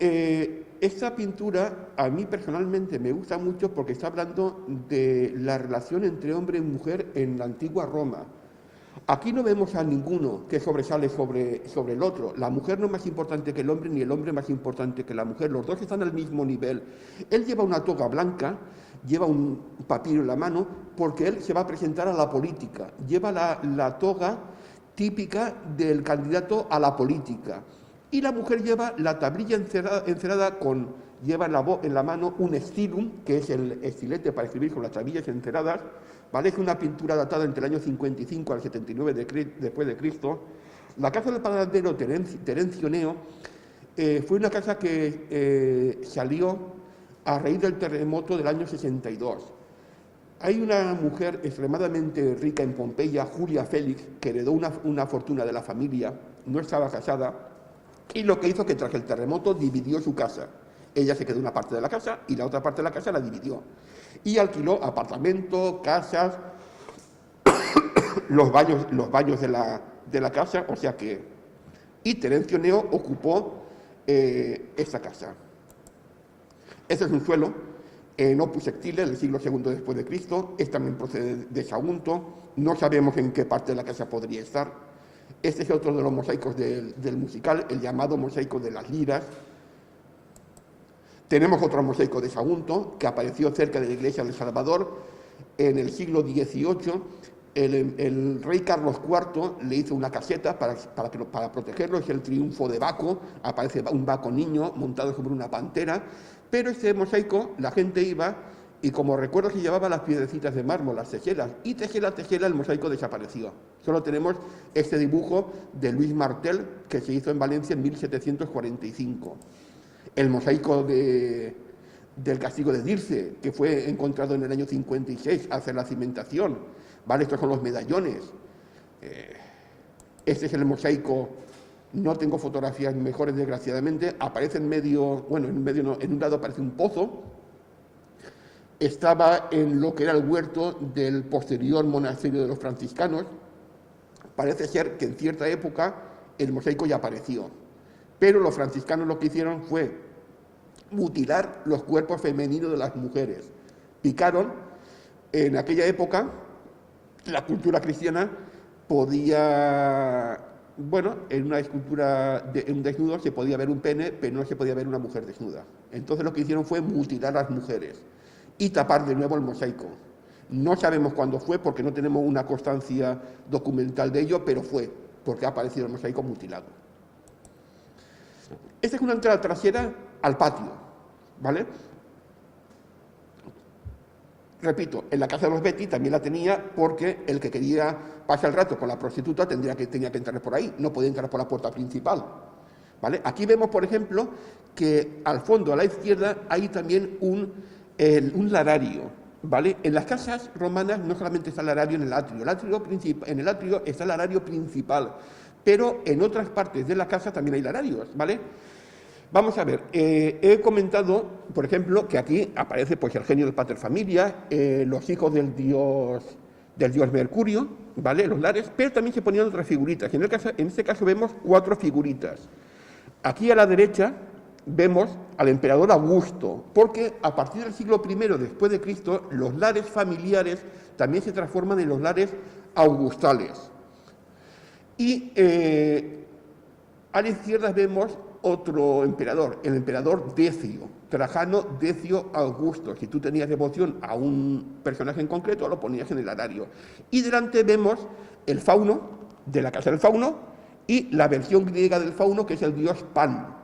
esta pintura a mí personalmente me gusta mucho porque está hablando de la relación entre hombre y mujer en la antigua Roma. Aquí no vemos a ninguno que sobresale sobre el otro. La mujer no es más importante que el hombre, ni el hombre más importante que la mujer. Los dos están al mismo nivel. Él lleva una toga blanca, lleva un papiro en la mano, porque él se va a presentar a la política. Lleva la toga típica del candidato a la política. Y la mujer lleva la tablilla encerada lleva en la mano un stilum, que es el estilete para escribir con las tablillas enceradas, ¿vale? Es una pintura datada entre el año 55 al 79 después de Cristo. La casa del panadero Terencio Neo fue una casa que salió a raíz del terremoto del año 62. Hay una mujer extremadamente rica en Pompeya, Julia Félix, que heredó una fortuna de la familia, no estaba casada, y lo que hizo que tras el terremoto dividió su casa. Ella se quedó una parte de la casa y la otra parte de la casa la dividió. Y alquiló apartamentos, casas, los baños de la casa, o sea que... Y Terencio Neo ocupó esta casa. Este es un suelo en Opus Sectile del siglo II después de Cristo. También procede de Sagunto. No sabemos en qué parte de la casa podría estar. Este es otro de los mosaicos del musical, el llamado mosaico de las liras. Tenemos otro mosaico de Sagunto, que apareció cerca de la iglesia del Salvador en el siglo XVIII. El rey Carlos IV le hizo una caseta para protegerlo, es el triunfo de Baco, aparece un Baco niño montado sobre una pantera, pero este mosaico la gente iba y como recuerdo se llevaba las piedrecitas de mármol, las tejelas, y tejela el mosaico desapareció. Solo tenemos este dibujo de Luis Martel, que se hizo en Valencia en 1745. El mosaico del castigo de Dirce, que fue encontrado en el año 56, hace la cimentación, ¿vale? Estos son los medallones. Este es el mosaico, no tengo fotografías mejores desgraciadamente, aparece en un lado aparece un pozo, estaba en lo que era el huerto del posterior monasterio de los franciscanos. Parece ser que en cierta época el mosaico ya apareció. Pero los franciscanos lo que hicieron fue mutilar los cuerpos femeninos de las mujeres. Picaron, en aquella época, la cultura cristiana podía, bueno, en una escultura, en un desnudo se podía ver un pene, pero no se podía ver una mujer desnuda. Entonces lo que hicieron fue mutilar a las mujeres y tapar de nuevo el mosaico. No sabemos cuándo fue, porque no tenemos una constancia documental de ello, pero fue, porque ha aparecido el mosaico mutilado. Esta es una entrada trasera al patio, ¿vale? Repito, en la casa de los Betty también la tenía, porque el que quería pasar el rato con la prostituta tenía que entrar por ahí, no podía entrar por la puerta principal, ¿vale? Aquí vemos, por ejemplo, que al fondo, a la izquierda, hay también un larario, ¿vale? En las casas romanas no solamente está el larario en el atrio, en el atrio está el larario principal, pero en otras partes de la casa también hay lararios, ¿vale? Vamos a ver, he comentado, por ejemplo, que aquí aparece pues, el genio del pater familia, los hijos del dios Mercurio, ¿vale? Los lares, pero también se ponían otras figuritas. En este caso vemos 4 figuritas. Aquí a la derecha vemos al emperador Augusto, porque a partir del siglo I después de Cristo, los lares familiares también se transforman en los lares augustales. Y a la izquierda vemos otro emperador, el emperador Decio, Trajano Decio Augusto. Si tú tenías devoción a un personaje en concreto, lo ponías en el larario. Y delante vemos el fauno, de la casa del fauno, y la versión griega del fauno, que es el dios Pan,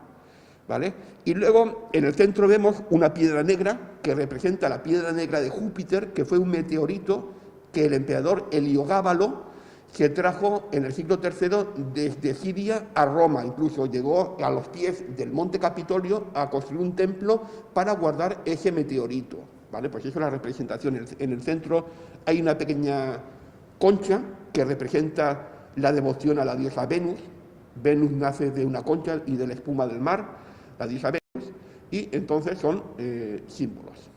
¿vale? Y luego en el centro vemos una piedra negra, que representa la piedra negra de Júpiter, que fue un meteorito que el emperador Heliogábalo se trajo en el siglo III desde Siria a Roma, incluso llegó a los pies del monte Capitolio a construir un templo para guardar ese meteorito, ¿vale? Pues eso es la representación. En el centro hay una pequeña concha que representa la devoción a la diosa Venus. Venus nace de una concha y de la espuma del mar, la diosa Venus, y entonces son símbolos.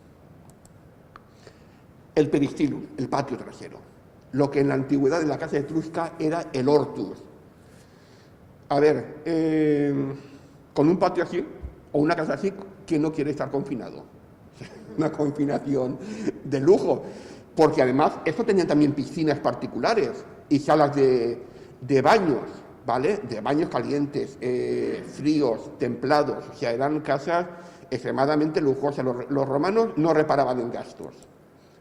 El peristilum, el patio trasero. Lo que en la antigüedad en la casa etrusca era el hortus. A ver, con un patio así, o una casa así, ¿quién no quiere estar confinado? Una confinación de lujo, porque además esto tenían también piscinas particulares y salas de baños, ¿vale? De baños calientes, fríos, templados, o sea, eran casas extremadamente lujosas. Los romanos no reparaban en gastos,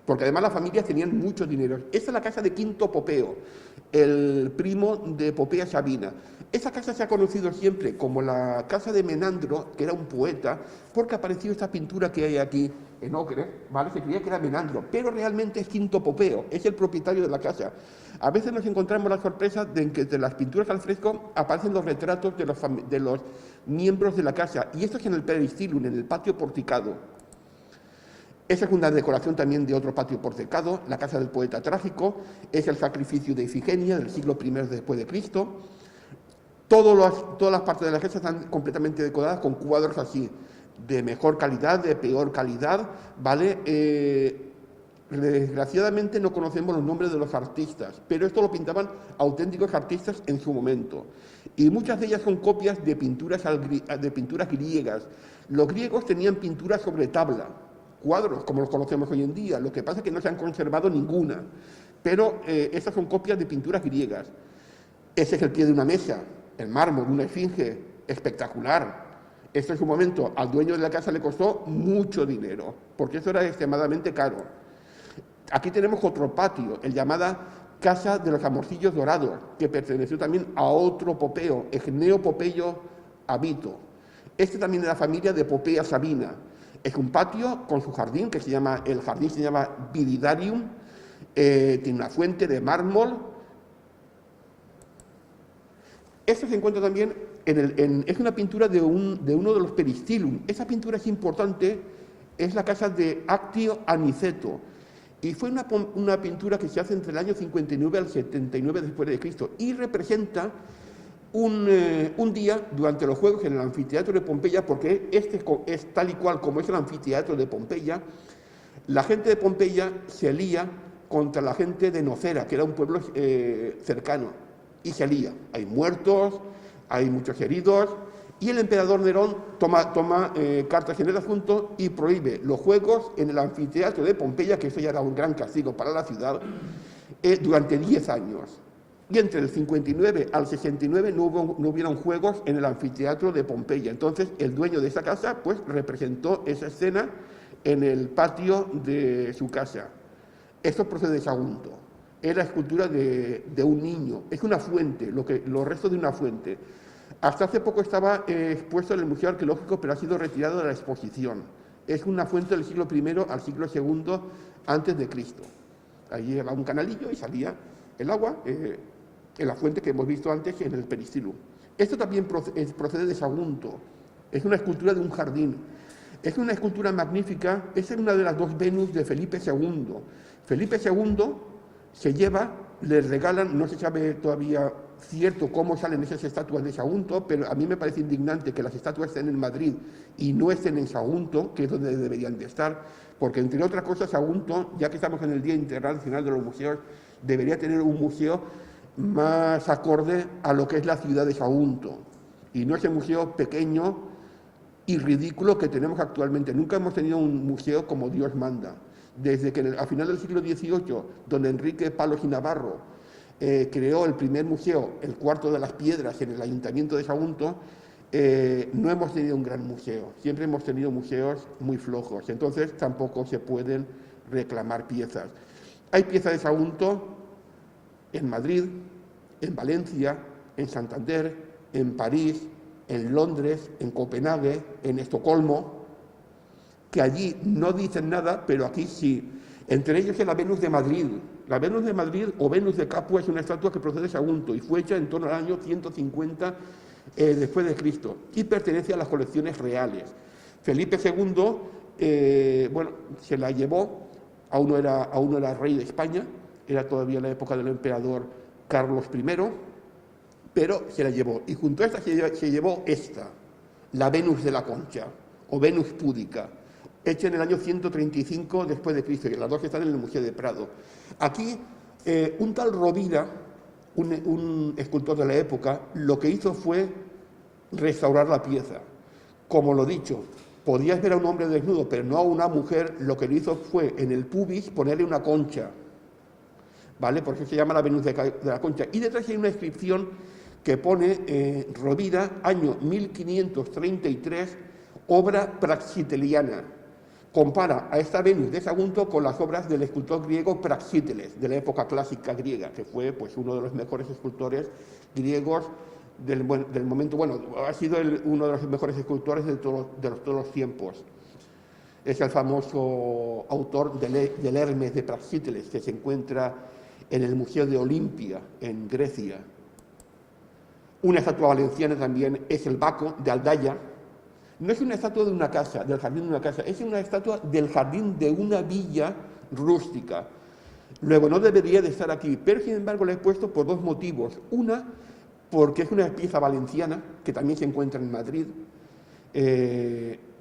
porque además las familias tenían mucho dinero. Esta es la casa de Quinto Popeo, el primo de Popea Sabina. Esa casa se ha conocido siempre como la casa de Menandro, que era un poeta, porque apareció esta pintura que hay aquí en ocre, ¿vale? Se creía que era Menandro, pero realmente es Quinto Popeo, es el propietario de la casa. A veces nos encontramos la sorpresa de que de las pinturas al fresco aparecen los retratos de los miembros de la casa, y esto es en el peristilum, en el patio porticado. Esa es una decoración también de otro patio porticado, la casa del poeta trágico, es el sacrificio de Ifigenia del siglo I después de Cristo. Todas las partes de la casa están completamente decoradas con cuadros así, de mejor calidad, de peor calidad, ¿vale? Desgraciadamente no conocemos los nombres de los artistas, pero esto lo pintaban auténticos artistas en su momento. Y muchas de ellas son copias de pinturas griegas. Los griegos tenían pinturas sobre tabla, cuadros, como los conocemos hoy en día. Lo que pasa es que no se han conservado ninguna, pero estas son copias de pinturas griegas. Ese es el pie de una mesa, el mármol, una esfinge espectacular. Esto en su momento al dueño de la casa le costó mucho dinero, porque eso era extremadamente caro. Aquí tenemos otro patio, el llamada Casa de los Amorcillos Dorados, que perteneció también a otro Popeo, Egneo Popeyo Abito. Este también de la familia de Popea Sabina. Es un patio con su jardín, el jardín se llama Viridarium, tiene una fuente de mármol. Esto se encuentra también, es una pintura de uno de los peristilum. Esa pintura es importante, es la casa de Actio Aniceto, y fue una pintura que se hace entre el año 59 al 79 después de Cristo, y representa un día durante los Juegos en el anfiteatro de Pompeya, porque este es tal y cual como es el anfiteatro de Pompeya. La gente de Pompeya se lía contra la gente de Nocera, que era un pueblo cercano, y se lía. Hay muertos, hay muchos heridos, Y el emperador Nerón toma cartas en el asunto y prohíbe los juegos en el anfiteatro de Pompeya, que eso ya era un gran castigo para la ciudad, durante 10 años. Y entre el 59 al 69 no hubieron juegos en el anfiteatro de Pompeya. Entonces, el dueño de esa casa pues representó esa escena en el patio de su casa. Esto procede de Sagunto. Es la escultura de un niño. Es una fuente, los restos de una fuente. Hasta hace poco estaba expuesto en el Museo Arqueológico, pero ha sido retirado de la exposición. Es una fuente del siglo I al siglo II antes de Cristo. Allí era un canalillo y salía el agua en la fuente que hemos visto antes en el Peristilum. Esto también procede de Sagunto. Es una escultura de un jardín. Es una escultura magnífica. Es una de las dos Venus de Felipe II. Felipe II se lleva, le regalan, no se sabe todavía cierto cómo salen esas estatuas de Sagunto, pero a mí me parece indignante que las estatuas estén en Madrid y no estén en Sagunto, que es donde deberían de estar, porque entre otras cosas Sagunto, ya que estamos en el Día Internacional de los Museos, debería tener un museo más acorde a lo que es la ciudad de Sagunto, y no ese museo pequeño y ridículo que tenemos actualmente. Nunca hemos tenido un museo como Dios manda. Desde que a final del siglo XVIII, don Enrique Palos y Navarro creó el primer museo, el Cuarto de las Piedras, en el Ayuntamiento de Sagunto, no hemos tenido un gran museo. Siempre hemos tenido museos muy flojos. Entonces tampoco se pueden reclamar piezas. Hay piezas de Sagunto en Madrid, en Valencia, en Santander, en París, en Londres, en Copenhague, en Estocolmo, que allí no dicen nada, pero aquí sí. Entre ellos es la Venus de Madrid. La Venus de Madrid, o Venus de Capua, es una estatua que procede de Sagunto y fue hecha en torno al año 150 después de Cristo y pertenece a las colecciones reales. Felipe II, bueno, se la llevó, aún no era rey de España, era todavía la época del emperador Carlos I, pero se la llevó. Y junto a esta se llevó esta, la Venus de la Concha, o Venus púdica, hecha en el año 135 después de Cristo, y las dos están en el Museo de Prado. Aquí, un tal Rovira, un escultor de la época, lo que hizo fue restaurar la pieza. Como lo dicho, podías ver a un hombre desnudo, pero no a una mujer. Lo que lo hizo fue, en el pubis, ponerle una concha, ¿vale? Por eso se llama la Venus de la Concha. Y detrás hay una inscripción que pone Rovira, año 1533, obra praxiteliana. Compara a esta Venus de Sagunto con las obras del escultor griego Praxíteles, de la época clásica griega, que fue pues, uno de los mejores escultores griegos del momento. Bueno, ha sido uno de los mejores escultores de todos los tiempos. Es el famoso autor del Hermes de Praxíteles, que se encuentra en el Museo de Olimpia, en Grecia. Una estatua valenciana también es el Baco de Aldaya. No es una estatua de una casa, del jardín de una casa, es una estatua del jardín de una villa rústica. Luego, no debería de estar aquí, pero sin embargo la he puesto por dos motivos. Una, porque es una pieza valenciana, que también se encuentra en Madrid.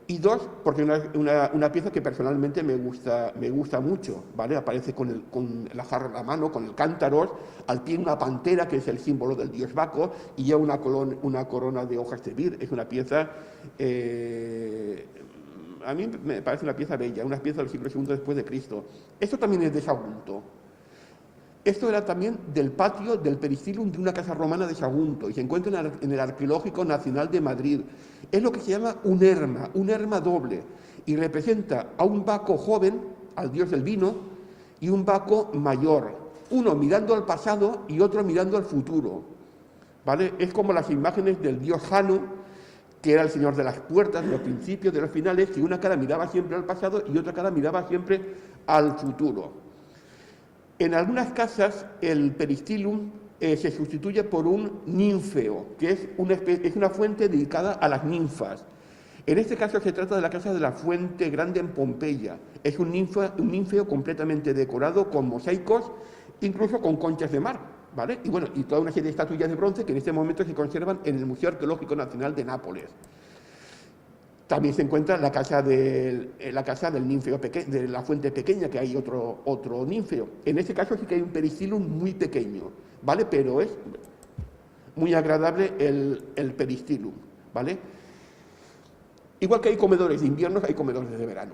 Y dos, porque es una pieza que personalmente me gusta mucho, ¿vale? Aparece con la jarra en la mano, con el cántaro, al pie una pantera, que es el símbolo del dios Baco, y lleva una corona de hojas de vir. Es una pieza, a mí me parece una pieza bella, una pieza del siglo II después de Cristo. Esto también es de Sagunto. Esto era también del patio del Peristilum de una casa romana de Sagunto y se encuentra en el Arqueológico Nacional de Madrid. Es lo que se llama un erma doble, y representa a un Baco joven, al dios del vino, y un Baco mayor, uno mirando al pasado y otro mirando al futuro, ¿vale? Es como las imágenes del dios Jano, que era el señor de las puertas, de los principios, de los finales, que una cara miraba siempre al pasado y otra cara miraba siempre al futuro. En algunas casas el Peristilum se sustituye por un ninfeo, que es una fuente dedicada a las ninfas. En este caso se trata de la casa de la Fuente Grande en Pompeya. Es un ninfeo completamente decorado con mosaicos, incluso con conchas de mar, ¿vale? Y bueno, y toda una serie de estatuillas de bronce que en este momento se conservan en el Museo Arqueológico Nacional de Nápoles. También se encuentra la casa del ninfeo de la fuente pequeña, que hay otro ninfeo. En este caso sí que hay un Peristilum muy pequeño, ¿vale? Pero es muy agradable el Peristilum, ¿vale? Igual que hay comedores de invierno, hay comedores de verano.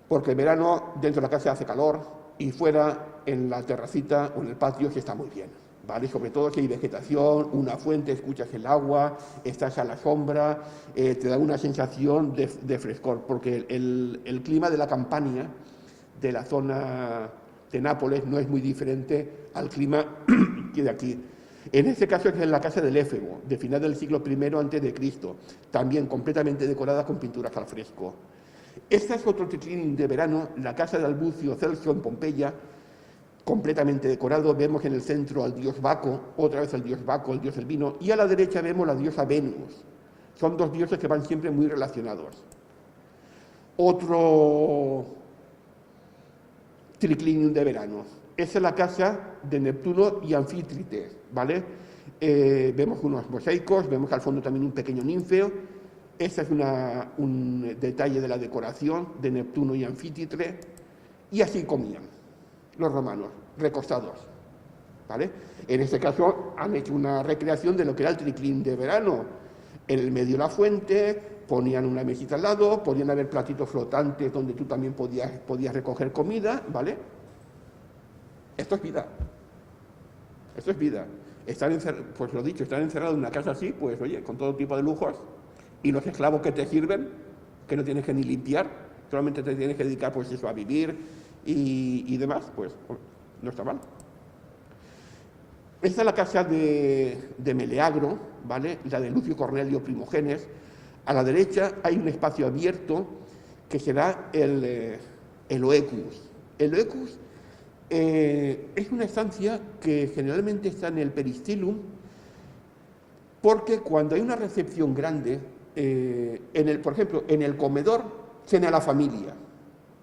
Porque en verano dentro de la casa hace calor y fuera en la terracita o en el patio se está muy bien, ¿vale? Sobre todo si hay vegetación, una fuente, escuchas el agua, estás a la sombra, te da una sensación de frescor, porque el clima de la Campania, de la zona de Nápoles, no es muy diferente al clima que de aquí. En este caso es en la casa del Éfebo, de final del siglo I a.C., también completamente decorada con pinturas al fresco. Este es otro triclinium de verano, la casa de Albucio Celso en Pompeya, completamente decorado. Vemos en el centro al dios Baco, otra vez al dios Baco, el dios del vino, y a la derecha vemos la diosa Venus. Son dos dioses que van siempre muy relacionados. Otro triclinium de verano. Esa es la casa de Neptuno y Anfítrite, ¿vale? Vemos unos mosaicos, vemos al fondo también un pequeño ninfeo. Este es un detalle de la decoración de Neptuno y Anfítrite. Y así comían los romanos, recostados, ¿vale? En este caso han hecho una recreación de lo que era el triclinium de verano. En el medio de la fuente, ponían una mesita al lado, podían haber platitos flotantes donde tú también podías recoger comida, ¿vale? Esto es vida. Esto es vida. Pues lo dicho, estar encerrado en una casa así, pues oye, con todo tipo de lujos, y los esclavos que te sirven, que no tienes que ni limpiar, solamente te tienes que dedicar pues eso, a vivir y demás, pues no está mal. Esta es la casa de Meleagro, ¿vale? La de Lucio Cornelio Primogenes. A la derecha hay un espacio abierto que será el Oecus. El Oecus es una estancia que generalmente está en el peristilum, porque cuando hay una recepción grande, por ejemplo, en el comedor cena la familia,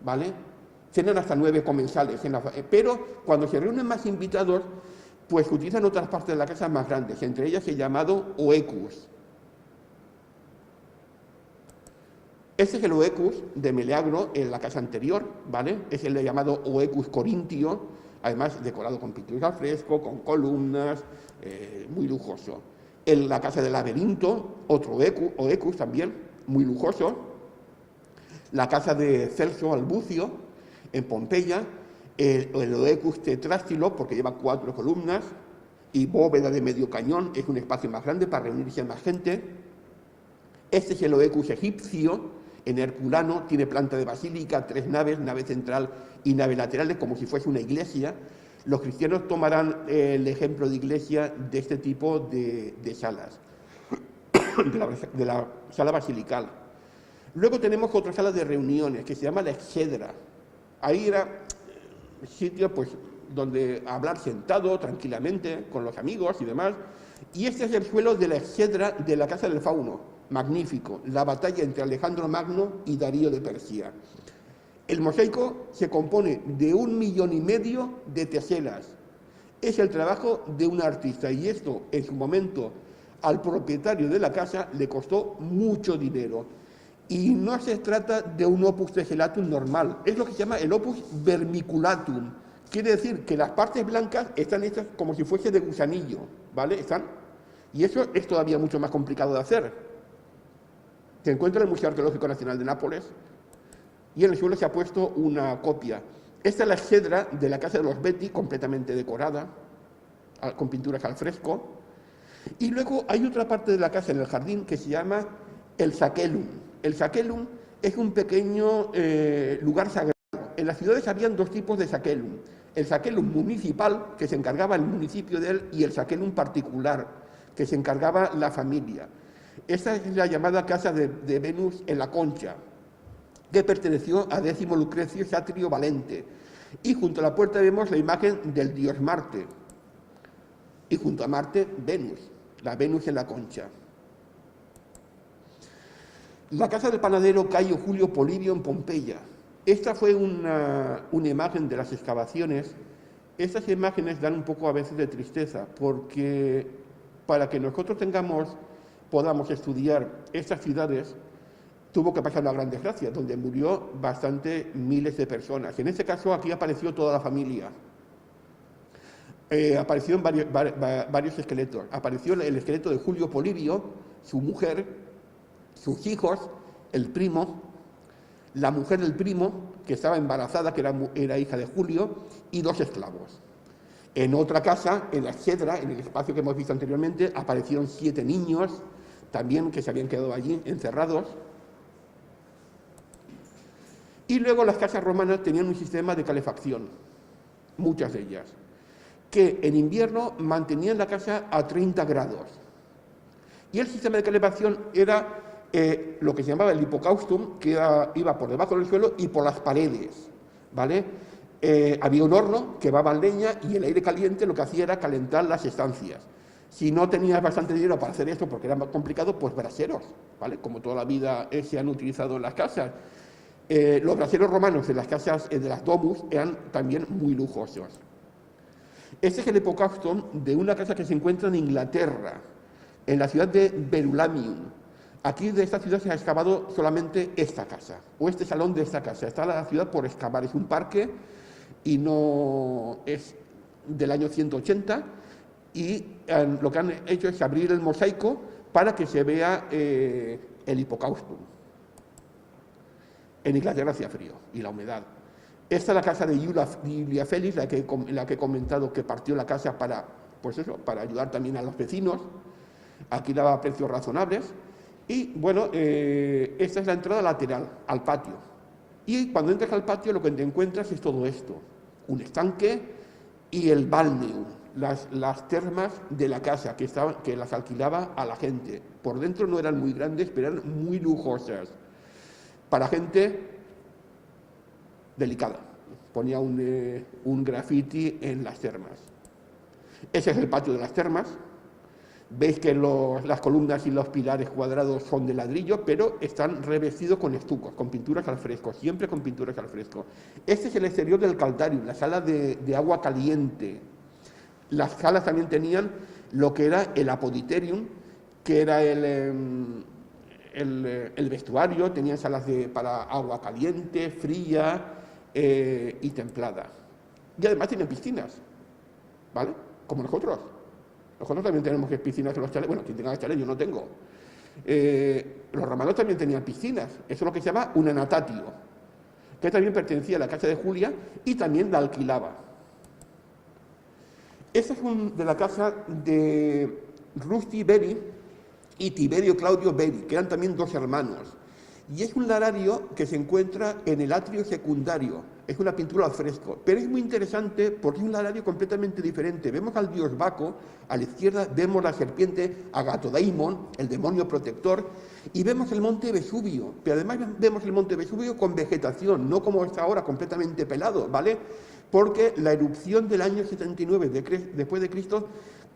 ¿vale? Cenan hasta 9 comensales, pero cuando se reúnen más invitados, pues utilizan otras partes de la casa más grandes, entre ellas el llamado Oecus. Este es el Oecus de Meleagro en la casa anterior, ¿vale? Es el llamado Oecus corintio, además decorado con pinturas al fresco, con columnas, muy lujoso. En la casa del Laberinto, otro Oecus también, muy lujoso. La casa de Celso Albucio, en Pompeya, el Oecus tetrástilo, porque lleva 4 columnas, y bóveda de medio cañón, es un espacio más grande para reunirse más gente. Este es el Oecus egipcio, en Herculano, tiene planta de basílica, 3 naves, nave central y nave laterales, como si fuese una iglesia. Los cristianos tomarán el ejemplo de iglesia de este tipo de salas, de la sala basilical. Luego tenemos otra sala de reuniones que se llama la exedra. Ahí era sitio pues, donde hablar sentado tranquilamente con los amigos y demás. Y este es el suelo de la exedra de la casa del Fauno, magnífico, la batalla entre Alejandro Magno y Darío de Persia. El mosaico se compone de 1,5 millones de teselas. Es el trabajo de un artista y esto en su momento al propietario de la casa le costó mucho dinero. Y no se trata de un opus teselatum normal, es lo que se llama el opus vermiculatum. Quiere decir que las partes blancas están hechas como si fuese de gusanillo, ¿vale? Y eso es todavía mucho más complicado de hacer. Se encuentra en el Museo Arqueológico Nacional de Nápoles y en el suelo se ha puesto una copia. Esta es la exedra de la casa de los Betti, completamente decorada, con pinturas al fresco. Y luego hay otra parte de la casa en el jardín que se llama el Sacellum. El Sacellum es un pequeño lugar sagrado. En las ciudades habían 2 tipos de Sacellum. El Sacellum municipal, que se encargaba el municipio de él, y el Sacellum particular, que se encargaba la familia. Esta es la llamada casa de Venus en la Concha, que perteneció a Décimo Lucrecio Satrio Valente. Y junto a la puerta vemos la imagen del dios Marte. Y junto a Marte, Venus, la Venus en la Concha. La casa del panadero Cayo Julio Polibio en Pompeya. Esta fue una imagen de las excavaciones. Estas imágenes dan un poco a veces de tristeza, porque para que nosotros podamos estudiar estas ciudades, tuvo que pasar una gran desgracia, donde murió miles de personas. En este caso, aquí apareció toda la familia. Aparecieron varios esqueletos. Apareció el esqueleto de Julio Polibio, su mujer, sus hijos, el primo, la mujer del primo, que estaba embarazada, que era hija de Julio, y 2 esclavos. En otra casa, en la Exedra, en el espacio que hemos visto anteriormente, aparecieron 7 niños, también que se habían quedado allí encerrados. Y luego las casas romanas tenían un sistema de calefacción, muchas de ellas, que en invierno mantenían la casa a 30 grados. Y el sistema de calefacción era lo que se llamaba el hipocaustum, que iba por debajo del suelo y por las paredes, ¿vale? Había un horno que daba leña y el aire caliente lo que hacía era calentar las estancias. Si no tenías bastante dinero para hacer esto porque era más complicado, pues braseros, ¿vale? Como toda la vida se han utilizado en las casas. Los braseros romanos en las casas de las domus eran también muy lujosos. Este es el hipocaustum de una casa que se encuentra en Inglaterra, en la ciudad de Verulamium. Aquí de esta ciudad se ha excavado solamente esta casa, o este salón de esta casa. Está la ciudad por excavar, es un parque y no es del año 180, y lo que han hecho es abrir el mosaico para que se vea el hipocaustum. En Inglaterra hacía frío y la humedad. Esta es la casa de Julia Félix, la que he comentado, que partió la casa para, pues eso, para ayudar también a los vecinos. Aquí daba precios razonables. Y bueno, esta es la entrada lateral al patio. Y cuando entras al patio lo que te encuentras es todo esto. Un estanque y el balneum, las termas de la casa que las alquilaba a la gente. Por dentro no eran muy grandes, pero eran muy lujosas. Para gente delicada. Ponía un graffiti en las termas. Ese es el patio de las termas. Veis que las columnas y los pilares cuadrados son de ladrillo, pero están revestidos con estucos, con pinturas al fresco, siempre con pinturas al fresco. Este es el exterior del caldarium, la sala de agua caliente. Las salas también tenían lo que era el apoditerium, que era el vestuario, tenían salas para agua caliente, fría y templada. Y además tienen piscinas, ¿vale? Como nosotros. Nosotros también tenemos piscinas en los chalés. Bueno, quien tenga chalés, yo no tengo. Los romanos también tenían piscinas. Eso es lo que se llama un anatatio, que también pertenecía a la casa de Julia y también la alquilaba. Esta es de la casa de Rusty Beri y Tiberio Claudio Beri, que eran también 2 hermanos. Y es un larario que se encuentra en el atrio secundario. Es una pintura al fresco, pero es muy interesante porque es un larario completamente diferente. Vemos al dios Baco, a la izquierda vemos la serpiente Agatodaimon, el demonio protector, y vemos el monte Vesubio, pero además vemos el monte Vesubio con vegetación, no como está ahora completamente pelado, ¿vale? Porque la erupción del año 79 después de Cristo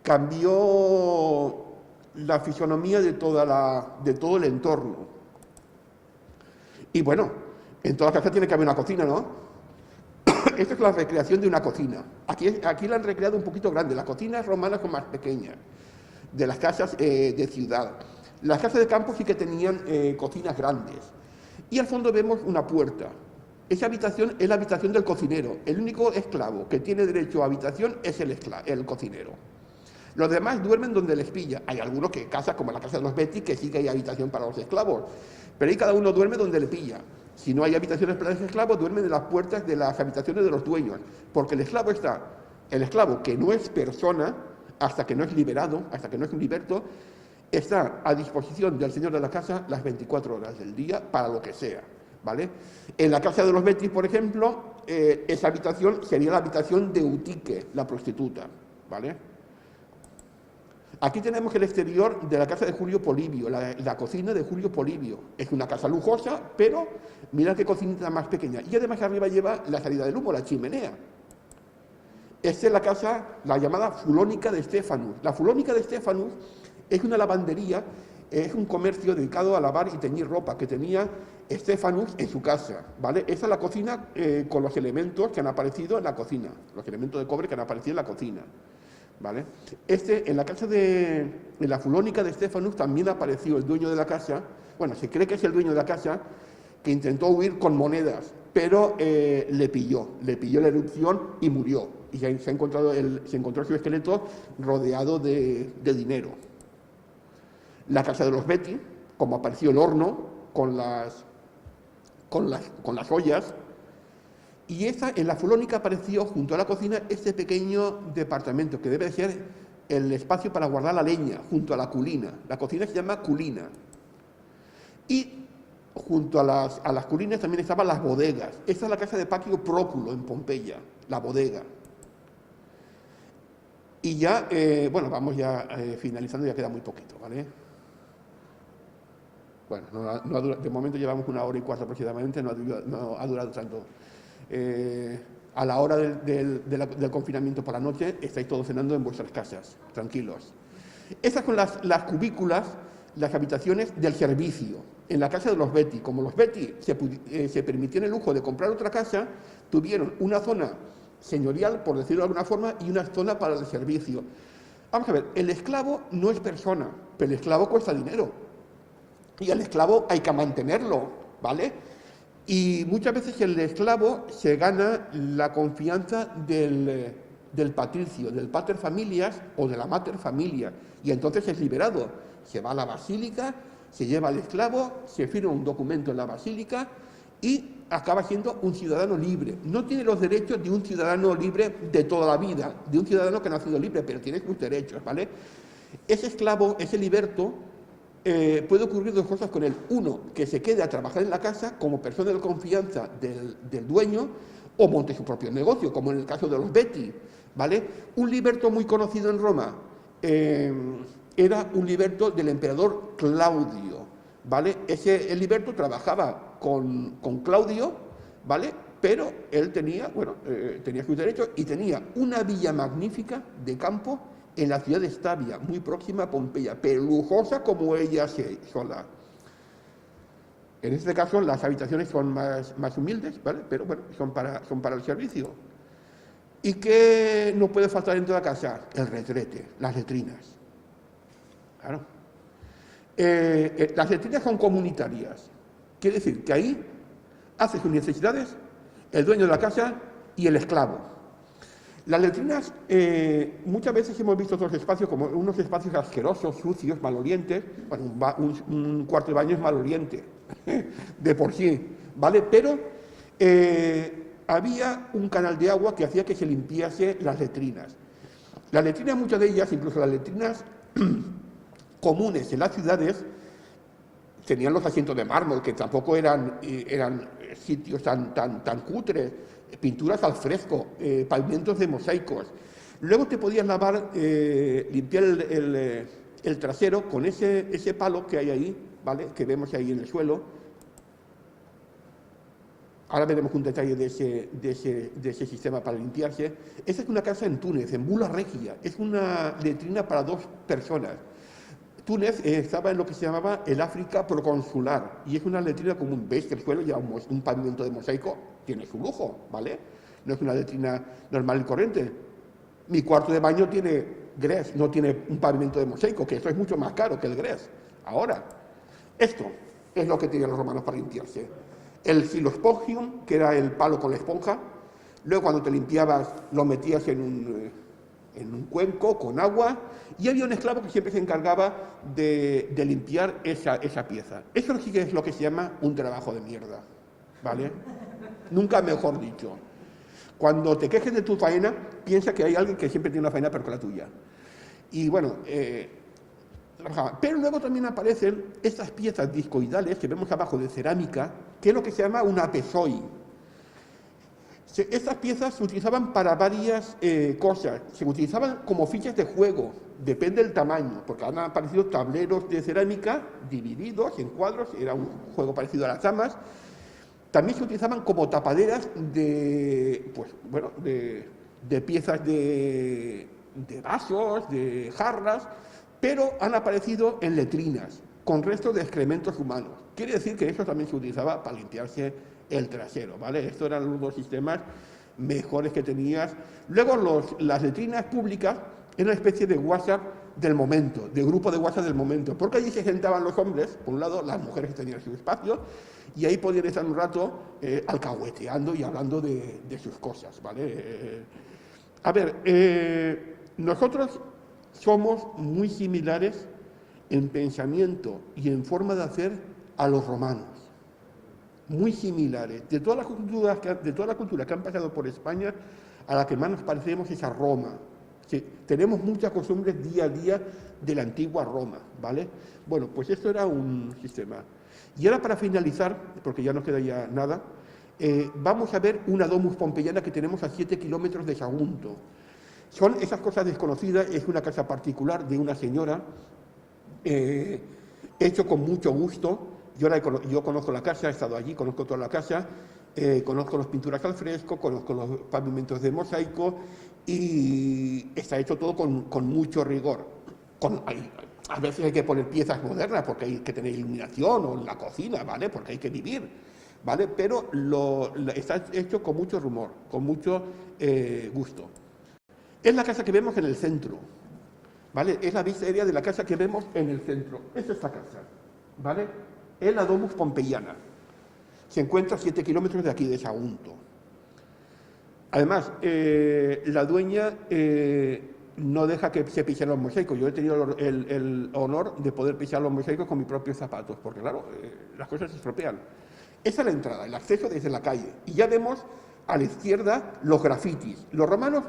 cambió la fisonomía de todo el entorno. Y bueno, en todas las casas tiene que haber una cocina, ¿no? Esta es la recreación de una cocina. Aquí la han recreado un poquito grande. Las cocinas romanas son más pequeñas, de las casas de ciudad. Las casas de campo sí que tenían cocinas grandes. Y al fondo vemos una puerta. Esa habitación es la habitación del cocinero. El único esclavo que tiene derecho a habitación es el cocinero. Los demás duermen donde les pilla. Hay algunos que casas, como la casa de los Betis, que sí que hay habitación para los esclavos. Pero ahí cada uno duerme donde le pilla. Si no hay habitaciones para los esclavos, duermen en las puertas de las habitaciones de los dueños. Porque el esclavo que no es persona, hasta que no es liberado, hasta que no es un liberto, está a disposición del señor de la casa las 24 horas del día para lo que sea, ¿vale? En la casa de los Betis, por ejemplo, esa habitación sería la habitación de Eutique, la prostituta, ¿vale? Aquí tenemos el exterior de la casa de Julio Polibio, la cocina de Julio Polibio. Es una casa lujosa, pero mirad qué cocinita más pequeña. Y además arriba lleva la salida del humo, la chimenea. Esta es la casa, la llamada Fulónica de Stephanus. La Fulónica de Stephanus es una lavandería, es un comercio dedicado a lavar y teñir ropa que tenía Stephanus en su casa, ¿vale? Esa es la cocina con los elementos que han aparecido en la cocina, los elementos de cobre que han aparecido en la cocina, ¿vale? En la casa en la Fulónica de Stephanus también apareció el dueño de la casa. Bueno, se cree que es el dueño de la casa, que intentó huir con monedas, pero le pilló la erupción y murió. Y se encontró su esqueleto rodeado de dinero. La casa de los Betis como apareció el horno con las ollas. Y en la Folónica apareció junto a la cocina este pequeño departamento que debe de ser el espacio para guardar la leña, junto a la culina. La cocina se llama culina. Y junto a las culinas también estaban las bodegas. Esta es la casa de Paquio Próculo en Pompeya, la bodega. Y ya, bueno, vamos ya finalizando, ya queda muy poquito, ¿vale? Bueno, de momento llevamos 1 hora y cuarto aproximadamente, no ha durado tanto. A la hora del confinamiento por la noche, estáis todos cenando en vuestras casas, tranquilos. Estas son las cubículas, las habitaciones del servicio. En la casa de los Betty, como los Betty se permitían el lujo de comprar otra casa, tuvieron una zona señorial, por decirlo de alguna forma, y una zona para el servicio. Vamos a ver, el esclavo no es persona, pero el esclavo cuesta dinero. Y al esclavo hay que mantenerlo, ¿vale? Y muchas veces el esclavo se gana la confianza del patricio, del pater familias o de la mater familia, y entonces es liberado. Se va a la basílica, se lleva al esclavo, se firma un documento en la basílica y acaba siendo un ciudadano libre. No tiene los derechos de un ciudadano libre de toda la vida, de un ciudadano que ha nacido libre, pero tiene sus derechos, ¿vale? Ese esclavo, ese liberto, puede ocurrir 2 cosas con él. Uno, que se quede a trabajar en la casa como persona de confianza del dueño, o monte su propio negocio, como en el caso de los Betty, ¿vale? Un liberto muy conocido en Roma era un liberto del emperador Claudio, ¿vale? El liberto trabajaba con Claudio, ¿vale? Pero él tenía, bueno, tenía sus derechos y tenía una villa magnífica de campo en la ciudad de Stabia, muy próxima a Pompeya, pero lujosa como ella sola. En este caso, las habitaciones son más humildes, ¿vale? Pero bueno, son para el servicio. ¿Y qué no puede faltar en toda casa? El retrete, las letrinas. Claro. Las letrinas son comunitarias. Quiere decir que ahí hace sus necesidades el dueño de la casa y el esclavo. Las letrinas, muchas veces hemos visto otros espacios como unos espacios asquerosos, sucios, malolientes. Bueno, un cuarto de baño es maloliente, de por sí, ¿vale? Pero había un canal de agua que hacía que se limpiase las letrinas. Las letrinas, muchas de ellas, incluso las letrinas comunes en las ciudades, tenían los asientos de mármol, que tampoco eran sitios tan cutres, pinturas al fresco, pavimentos de mosaicos. Luego te podías limpiar el trasero con ese palo que hay ahí, ¿vale? Que vemos ahí en el suelo. Ahora veremos un detalle de ese sistema para limpiarse. Esta es una casa en Túnez, en Bula Regia. Es una letrina para 2 personas. Túnez estaba en lo que se llamaba el África proconsular y es una letrina común. Veis que el suelo lleva un pavimento de mosaico, tiene su lujo, ¿vale? No es una letrina normal y corriente. Mi cuarto de baño tiene grés, no tiene un pavimento de mosaico, que eso es mucho más caro que el grés. Ahora, esto es lo que tenían los romanos para limpiarse. El silospongium, que era el palo con la esponja. Luego, cuando te limpiabas, lo metías en un cuenco con agua, y había un esclavo que siempre se encargaba de limpiar esa pieza. Eso sí que es lo que se llama un trabajo de mierda, ¿vale? Nunca mejor dicho. Cuando te quejes de tu faena, piensa que hay alguien que siempre tiene una faena peor que la tuya. Y bueno, pero luego también aparecen estas piezas discoidales que vemos abajo de cerámica, que es lo que se llama una pesoi. Estas piezas se utilizaban para varias cosas. Se utilizaban como fichas de juego, depende del tamaño, porque han aparecido tableros de cerámica divididos en cuadros, era un juego parecido a las damas. También se utilizaban como tapaderas de piezas de vasos, de jarras, pero han aparecido en letrinas, con restos de excrementos humanos. Quiere decir que eso también se utilizaba para limpiarse el trasero, ¿vale? Estos eran los 2 sistemas mejores que tenías. Luego las letrinas públicas eran una especie de WhatsApp del momento, de grupo de WhatsApp del momento, porque allí se sentaban los hombres, por un lado, las mujeres que tenían su espacio, y ahí podían estar un rato alcahueteando y hablando de sus cosas, ¿vale? A ver, nosotros somos muy similares en pensamiento y en forma de hacer a los romanos. Muy similares. De todas las culturas que han pasado por España, a la que más nos parecemos es a Roma. Que tenemos muchas costumbres día a día de la antigua Roma, ¿vale? Bueno, pues esto era un sistema. Y ahora, para finalizar, porque ya no queda ya nada, vamos a ver una domus pompeyana que tenemos a 7 kilómetros de Sagunto. Son esas cosas desconocidas, es una casa particular de una señora, hecho con mucho gusto. Yo conozco la casa, he estado allí, conozco toda la casa, conozco las pinturas al fresco, conozco los pavimentos de mosaico y está hecho todo con mucho rigor. A veces hay que poner piezas modernas porque hay que tener iluminación, o en la cocina, ¿vale? Porque hay que vivir, ¿vale? Pero está hecho con mucho rumor, con mucho gusto. Es la casa que vemos en el centro, ¿vale? Es la vista aérea de la casa que vemos en el centro. Es esta casa, ¿vale? Es la Domus Pompeyana. Se encuentra a 7 kilómetros de aquí, de Sagunto. Además, la dueña no deja que se pisen los mosaicos. Yo he tenido el honor de poder pisar los mosaicos con mis propios zapatos, porque claro, las cosas se estropean. Esa es la entrada, el acceso desde la calle. Y ya vemos a la izquierda los grafitis. Los romanos,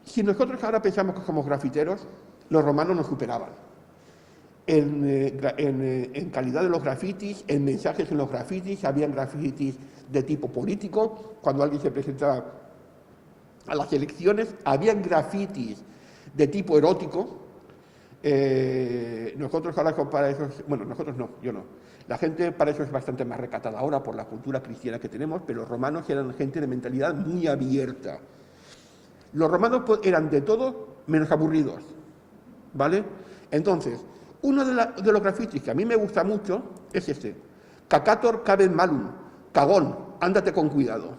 si nosotros ahora pensamos que somos grafiteros, los romanos nos superaban. En calidad de los grafitis, en mensajes en los grafitis, habían grafitis de tipo político. Cuando alguien se presentaba a las elecciones, habían grafitis de tipo erótico. Nosotros ahora para eso, bueno, nosotros no, yo no. La gente para eso es bastante más recatada ahora por la cultura cristiana que tenemos, pero los romanos eran gente de mentalidad muy abierta. Los romanos eran de todo menos aburridos, ¿vale? Entonces, uno de los grafitis que a mí me gusta mucho es este: Cacator cabem malum, cagón, ándate con cuidado.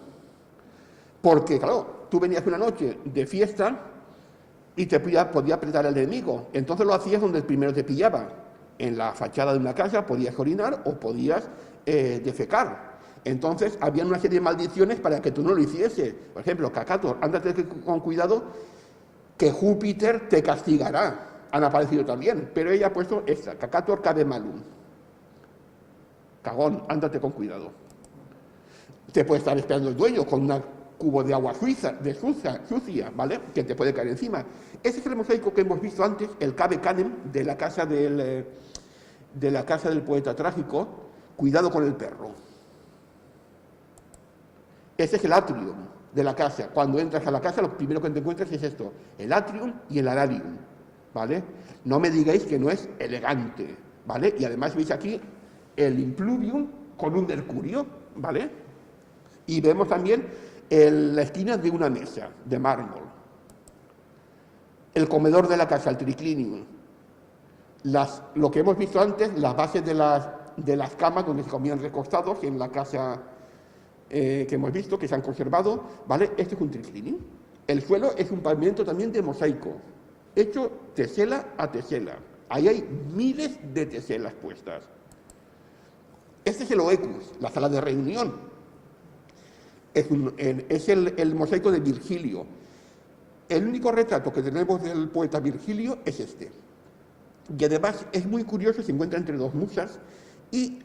Porque, claro, tú venías una noche de fiesta y te podía apretar al enemigo. Entonces lo hacías donde el primero te pillaba. En la fachada de una casa podías orinar o podías defecar. Entonces había una serie de maldiciones para que tú no lo hicieses. Por ejemplo, Cacator, ándate con cuidado, que Júpiter te castigará. Han aparecido también, pero ella ha puesto esta: Cacator cabem malum. Cagón, ándate con cuidado. Te puede estar esperando el dueño con un cubo de agua sucia, ¿vale? Que te puede caer encima. Ese es el mosaico que hemos visto antes, el Cave Canem, de la casa del poeta trágico, Cuidado con el perro. Ese es el atrium de la casa. Cuando entras a la casa, lo primero que te encuentras es esto: el atrium y el alarium, ¿vale? No me digáis que no es elegante, ¿vale? Y además veis aquí el impluvium con un mercurio, ¿vale? Y vemos también la esquina de una mesa de mármol. El comedor de la casa, el triclinium. Lo que hemos visto antes, las bases de las camas donde se comían recostados en la casa que hemos visto, que se han conservado, ¿vale? Este es un triclinium. El suelo es un pavimento también de mosaico, hecho tesela a tesela. Ahí hay miles de teselas puestas. Este es el oecus, la sala de reunión. Es el mosaico de Virgilio. El único retrato que tenemos del poeta Virgilio es este. Y además es muy curioso, se encuentra entre dos musas, y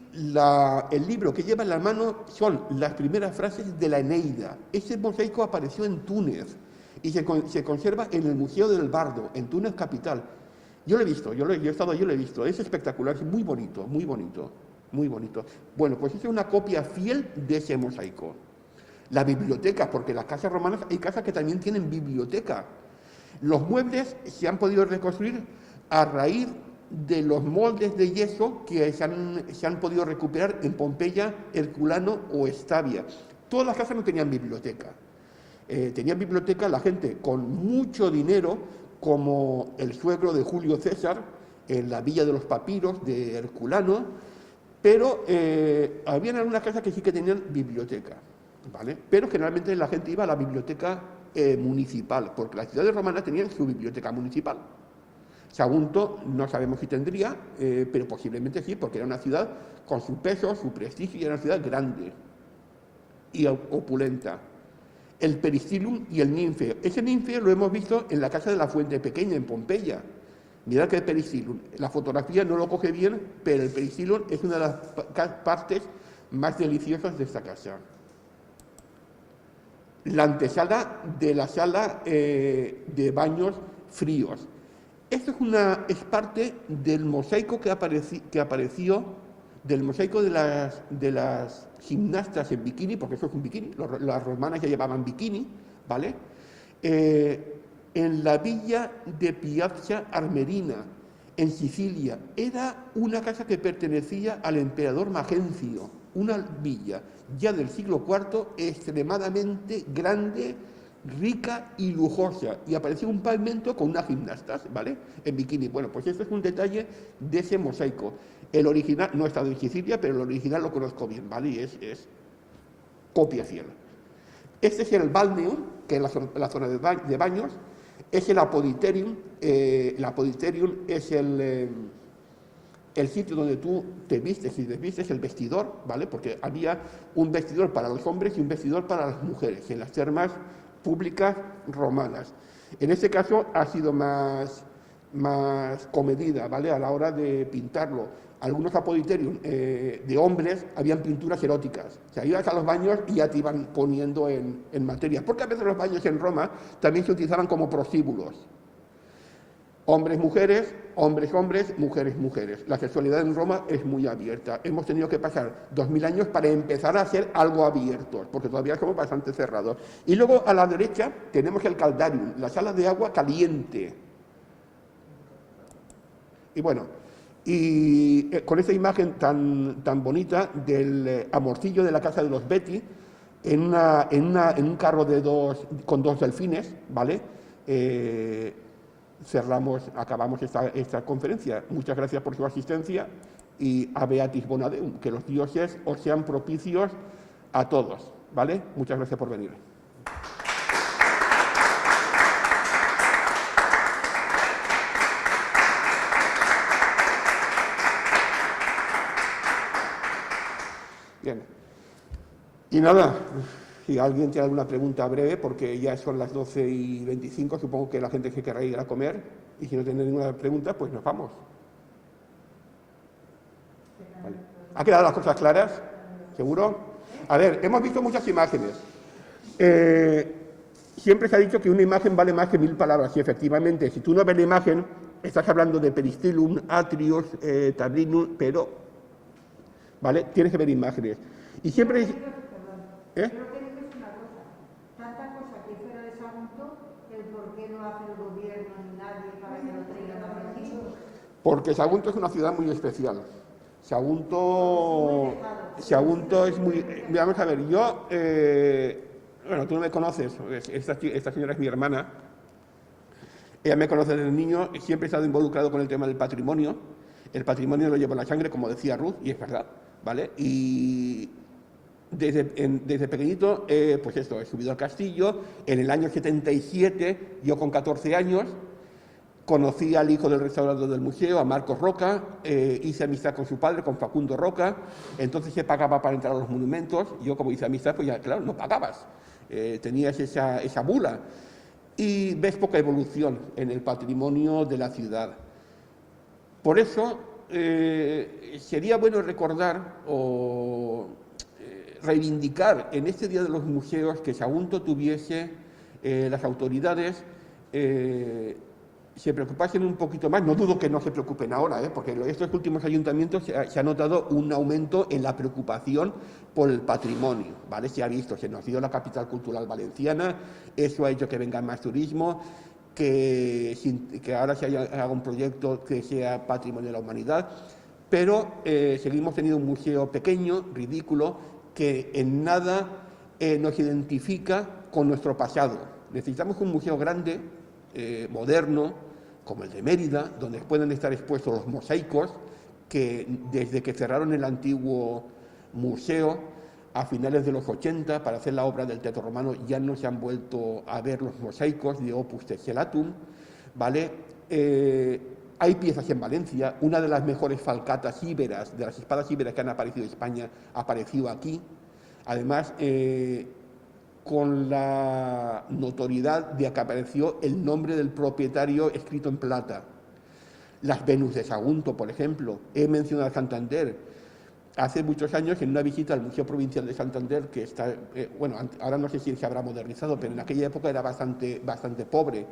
el libro que lleva en la mano son las primeras frases de la Eneida. Ese mosaico apareció en Túnez y se conserva en el Museo del Bardo, en Túnez capital. Yo lo he visto, yo he estado allí, lo he visto. Es espectacular, es muy bonito, muy bonito, muy bonito. Bueno, pues es una copia fiel de ese mosaico. La biblioteca, porque las casas romanas hay casas que también tienen biblioteca. Los muebles se han podido reconstruir a raíz de los moldes de yeso que se han podido recuperar en Pompeya, Herculano o Estavia. Todas las casas no tenían biblioteca. Tenían biblioteca la gente con mucho dinero, como el suegro de Julio César, en la Villa de los Papiros de Herculano, pero habían algunas casas que sí que tenían biblioteca, ¿vale? Pero generalmente la gente iba a la biblioteca municipal, porque las ciudades romanas tenían su biblioteca municipal. Sagunto no sabemos si tendría, pero posiblemente sí, porque era una ciudad con su peso, su prestigio, y era una ciudad grande y opulenta. El Peristylum y el Ninfeo. Ese Ninfeo lo hemos visto en la casa de la Fuente Pequeña, en Pompeya. Mirad que el peristilum, la fotografía no lo coge bien, pero el peristilum es una de las partes más deliciosas de esta casa. La antesala de la sala de baños fríos. Esto es parte del mosaico que apareció, del mosaico de las gimnastas en bikini, porque eso es un bikini, las romanas ya llevaban bikini, ¿vale? En la villa de Piazza Armerina, en Sicilia. Era una casa que pertenecía al emperador Magencio, una villa ya del siglo IV, extremadamente grande, rica y lujosa. Y apareció un pavimento con unas gimnastas, ¿vale? En bikini. Bueno, pues esto es un detalle de ese mosaico. El original no está en Sicilia, pero el original lo conozco bien, ¿vale? Y es copia fiel. Este es el balneum, que es la zona de baños. Es el apoditerium. El apoditerium es el sitio donde tú te vistes y desvistes, el vestidor, ¿vale? Porque había un vestidor para los hombres y un vestidor para las mujeres en las termas públicas romanas. En este caso ha sido más comedida, ¿vale? A la hora de pintarlo. Algunos apoditerium de hombres habían pinturas eróticas. O sea, ibas a los baños y ya te iban poniendo en materia. Porque a veces los baños en Roma también se utilizaban como prostíbulos. Hombres, mujeres, hombres, hombres, mujeres, mujeres. La sexualidad en Roma es muy abierta. Hemos tenido que pasar 2000 años para empezar a ser algo abiertos, porque todavía somos bastante cerrados. Y luego a la derecha tenemos el caldarium, la sala de agua caliente. Y bueno, con esta imagen tan bonita del amorcillo de la casa de los Betti, en un carro con dos delfines, ¿vale? Acabamos esta conferencia. Muchas gracias por su asistencia y a Beatis Bonadeum, que los dioses os sean propicios a todos, ¿vale? Muchas gracias por venir. Bien. Y nada, si alguien tiene alguna pregunta breve, porque ya son las 12:25, supongo que la gente se querrá ir a comer, y si no tiene ninguna pregunta, pues nos vamos. Vale. ¿Ha quedado las cosas claras? ¿Seguro? A ver, hemos visto muchas imágenes. Siempre se ha dicho que una imagen vale más que 1000 palabras, y efectivamente, si tú no ves la imagen, estás hablando de peristilum, atrios, tablinum, pero, ¿vale? Tienes que ver imágenes. Y siempre... Creo que dices una cosa, tanta cosa que fuera de Sagunto, el por qué no hace el gobierno ni nadie para que lo traigan aquí. Porque Sagunto es una ciudad muy especial. Sagunto es muy... Vamos a ver, yo... bueno, tú no me conoces, esta señora es mi hermana. Ella me conoce desde niño, siempre he estado involucrado con el tema del patrimonio. El patrimonio lo llevo en la sangre, como decía Ruth, y es verdad, ¿vale? Y... Desde pequeñito, pues esto, he subido al castillo. En el año 77, yo con 14 años, conocí al hijo del restaurador del museo, a Marcos Roca, hice amistad con su padre, con Facundo Roca, entonces se pagaba para entrar a los monumentos. Yo, como hice amistad, pues ya, claro, no pagabas, tenías esa bula. Y ves poca evolución en el patrimonio de la ciudad. Por eso, sería bueno recordar reivindicar en este Día de los Museos que Sagunto tuviese, las autoridades se preocupasen un poquito más. No dudo que no se preocupen ahora, porque en estos últimos ayuntamientos se ha notado un aumento en la preocupación por el patrimonio, ¿vale? Se ha visto, se nos dio la capital cultural valenciana, eso ha hecho que venga más turismo, que ahora se haga un proyecto que sea patrimonio de la humanidad, pero seguimos teniendo un museo pequeño, ridículo, que en nada nos identifica con nuestro pasado. Necesitamos un museo grande, moderno, como el de Mérida, donde pueden estar expuestos los mosaicos, que desde que cerraron el antiguo museo a finales de los 80 para hacer la obra del Teatro Romano ya no se han vuelto a ver los mosaicos de Opus Tessellatum, ¿vale? Hay piezas en Valencia, una de las mejores falcatas íberas, de las espadas íberas que han aparecido en España, apareció aquí. Además, con la notoriedad de que apareció el nombre del propietario escrito en plata. Las Venus de Sagunto, por ejemplo. He mencionado Santander. Hace muchos años, en una visita al Museo Provincial de Santander, que está, bueno, ahora no sé si se habrá modernizado, pero en aquella época era bastante pobre.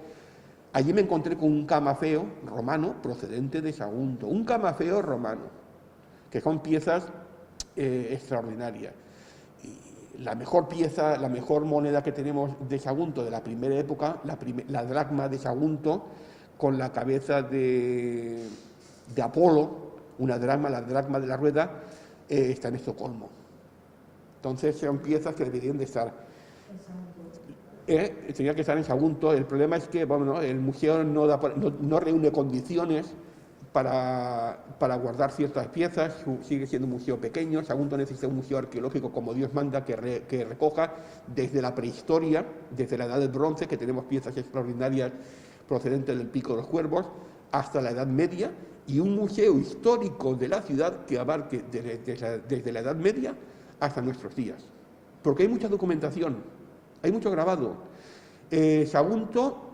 Allí me encontré con un camafeo romano procedente de Sagunto, un camafeo romano, que son piezas extraordinarias. Y la mejor pieza, la mejor moneda que tenemos de Sagunto de la primera época, la dracma de Sagunto, con la cabeza de Apolo, una dracma, la dracma de la rueda, está en Estocolmo. Entonces son piezas que deberían de estar. Tenía que estar en Sagunto. El problema es que bueno, el museo no reúne condiciones para guardar ciertas piezas, sigue siendo un museo pequeño. Sagunto necesita un museo arqueológico como Dios manda, que recoja desde la prehistoria, desde la edad del bronce, que tenemos piezas extraordinarias procedentes del Pico de los Cuervos, hasta la Edad Media, y un museo histórico de la ciudad que abarque desde la Edad Media hasta nuestros días. Porque hay mucha documentación, hay mucho grabado. Sagunto,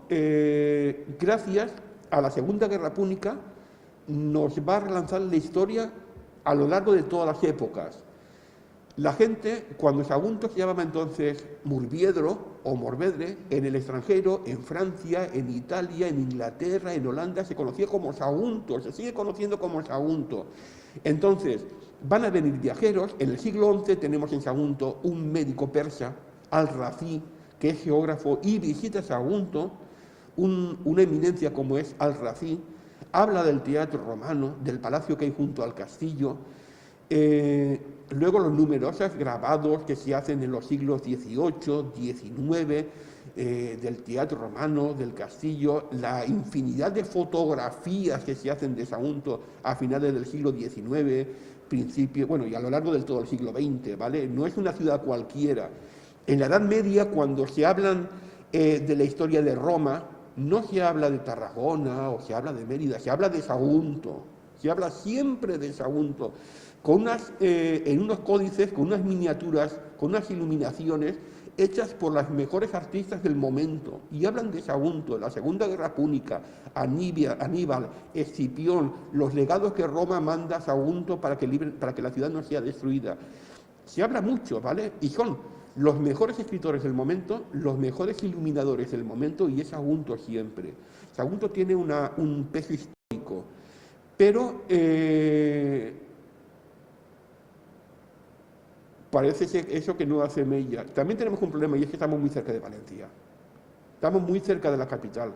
gracias a la Segunda Guerra Púnica, nos va a relanzar la historia a lo largo de todas las épocas. La gente, cuando Sagunto se llamaba entonces Murviedro o Morvedre, en el extranjero, en Francia, en Italia, en Inglaterra, en Holanda, se conocía como Sagunto, se sigue conociendo como Sagunto. Entonces, van a venir viajeros. En el siglo XI tenemos en Sagunto un médico persa, Al-Razi, que es geógrafo y visita Sagunto, una eminencia como es Al-Razi, habla del teatro romano, del palacio que hay junto al castillo. Luego los numerosos grabados que se hacen en los siglos XVIII, XIX, del teatro romano, del castillo, la infinidad de fotografías que se hacen de Sagunto a finales del siglo XIX, principio, bueno, y a lo largo del todo el siglo XX, ¿vale? No es una ciudad cualquiera. En la Edad Media, cuando se hablan de la historia de Roma, no se habla de Tarragona o se habla de Mérida, se habla de Sagunto, se habla siempre de Sagunto, con en unos códices, con unas miniaturas, con unas iluminaciones hechas por las mejores artistas del momento, y hablan de Sagunto, la Segunda Guerra Púnica, Aníbal, Escipión, los legados que Roma manda a Sagunto para que la ciudad no sea destruida. Se habla mucho, ¿vale? Y son los mejores escritores del momento, los mejores iluminadores del momento, y es Sagunto siempre. Sagunto tiene un peso histórico, pero parece ser eso que no hace mella. También tenemos un problema, y es que estamos muy cerca de Valencia. Estamos muy cerca de la capital.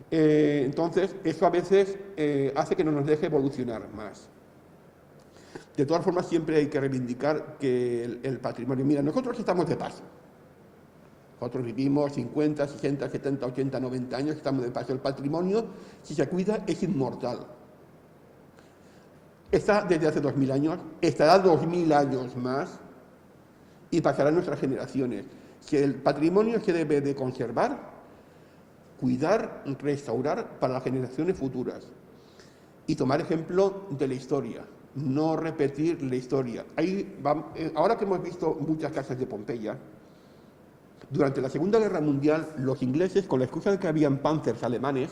Entonces, eso a veces hace que no nos deje evolucionar más. De todas formas, siempre hay que reivindicar que el patrimonio... Mira, nosotros estamos de paso. Nosotros vivimos 50, 60, 70, 80, 90 años, estamos de paso. El patrimonio, si se cuida, es inmortal. Está desde hace 2000 años, estará 2000 años más y pasará a nuestras generaciones. Que el patrimonio se debe de conservar, cuidar, restaurar para las generaciones futuras y tomar ejemplo de la historia, no repetir la historia. Ahora que hemos visto muchas casas de Pompeya, durante la Segunda Guerra Mundial, los ingleses, con la excusa de que habían panzers alemanes,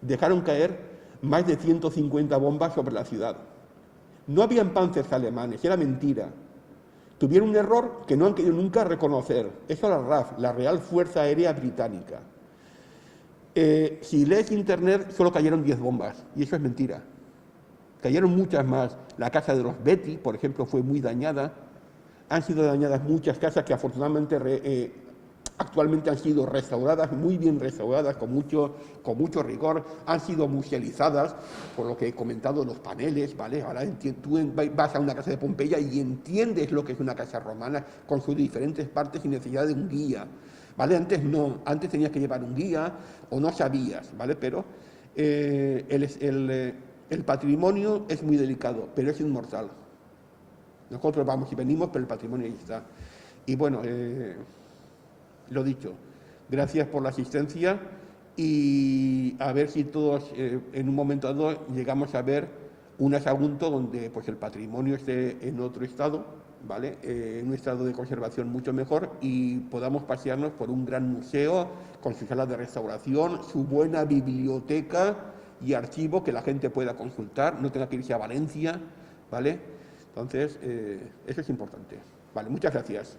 dejaron caer más de 150 bombas sobre la ciudad. No habían panzers alemanes, era mentira. Tuvieron un error que no han querido nunca reconocer. Eso era la RAF, la Real Fuerza Aérea Británica. Si lees internet, solo cayeron 10 bombas, y eso es mentira. Cayeron muchas más. La casa de los Betty, por ejemplo, fue muy dañada. Han sido dañadas muchas casas que afortunadamente actualmente han sido restauradas, muy bien restauradas, con mucho rigor. Han sido musealizadas, por lo que he comentado, los paneles, ¿vale? Ahora tú vas a una casa de Pompeya y entiendes lo que es una casa romana con sus diferentes partes sin necesidad de un guía, ¿vale? Antes no, antes tenías que llevar un guía o no sabías, ¿vale? Pero el patrimonio es muy delicado, pero es inmortal. Nosotros vamos y venimos, pero el patrimonio ahí está. Y bueno, lo dicho, gracias por la asistencia y a ver si todos en un momento dado llegamos a ver un Sagunto donde pues, el patrimonio esté en otro estado, ¿vale? En un estado de conservación mucho mejor y podamos pasearnos por un gran museo con su sala de restauración, su buena biblioteca y archivo que la gente pueda consultar, no tenga que irse a Valencia, ¿vale? Entonces, eso es importante. Vale, muchas gracias.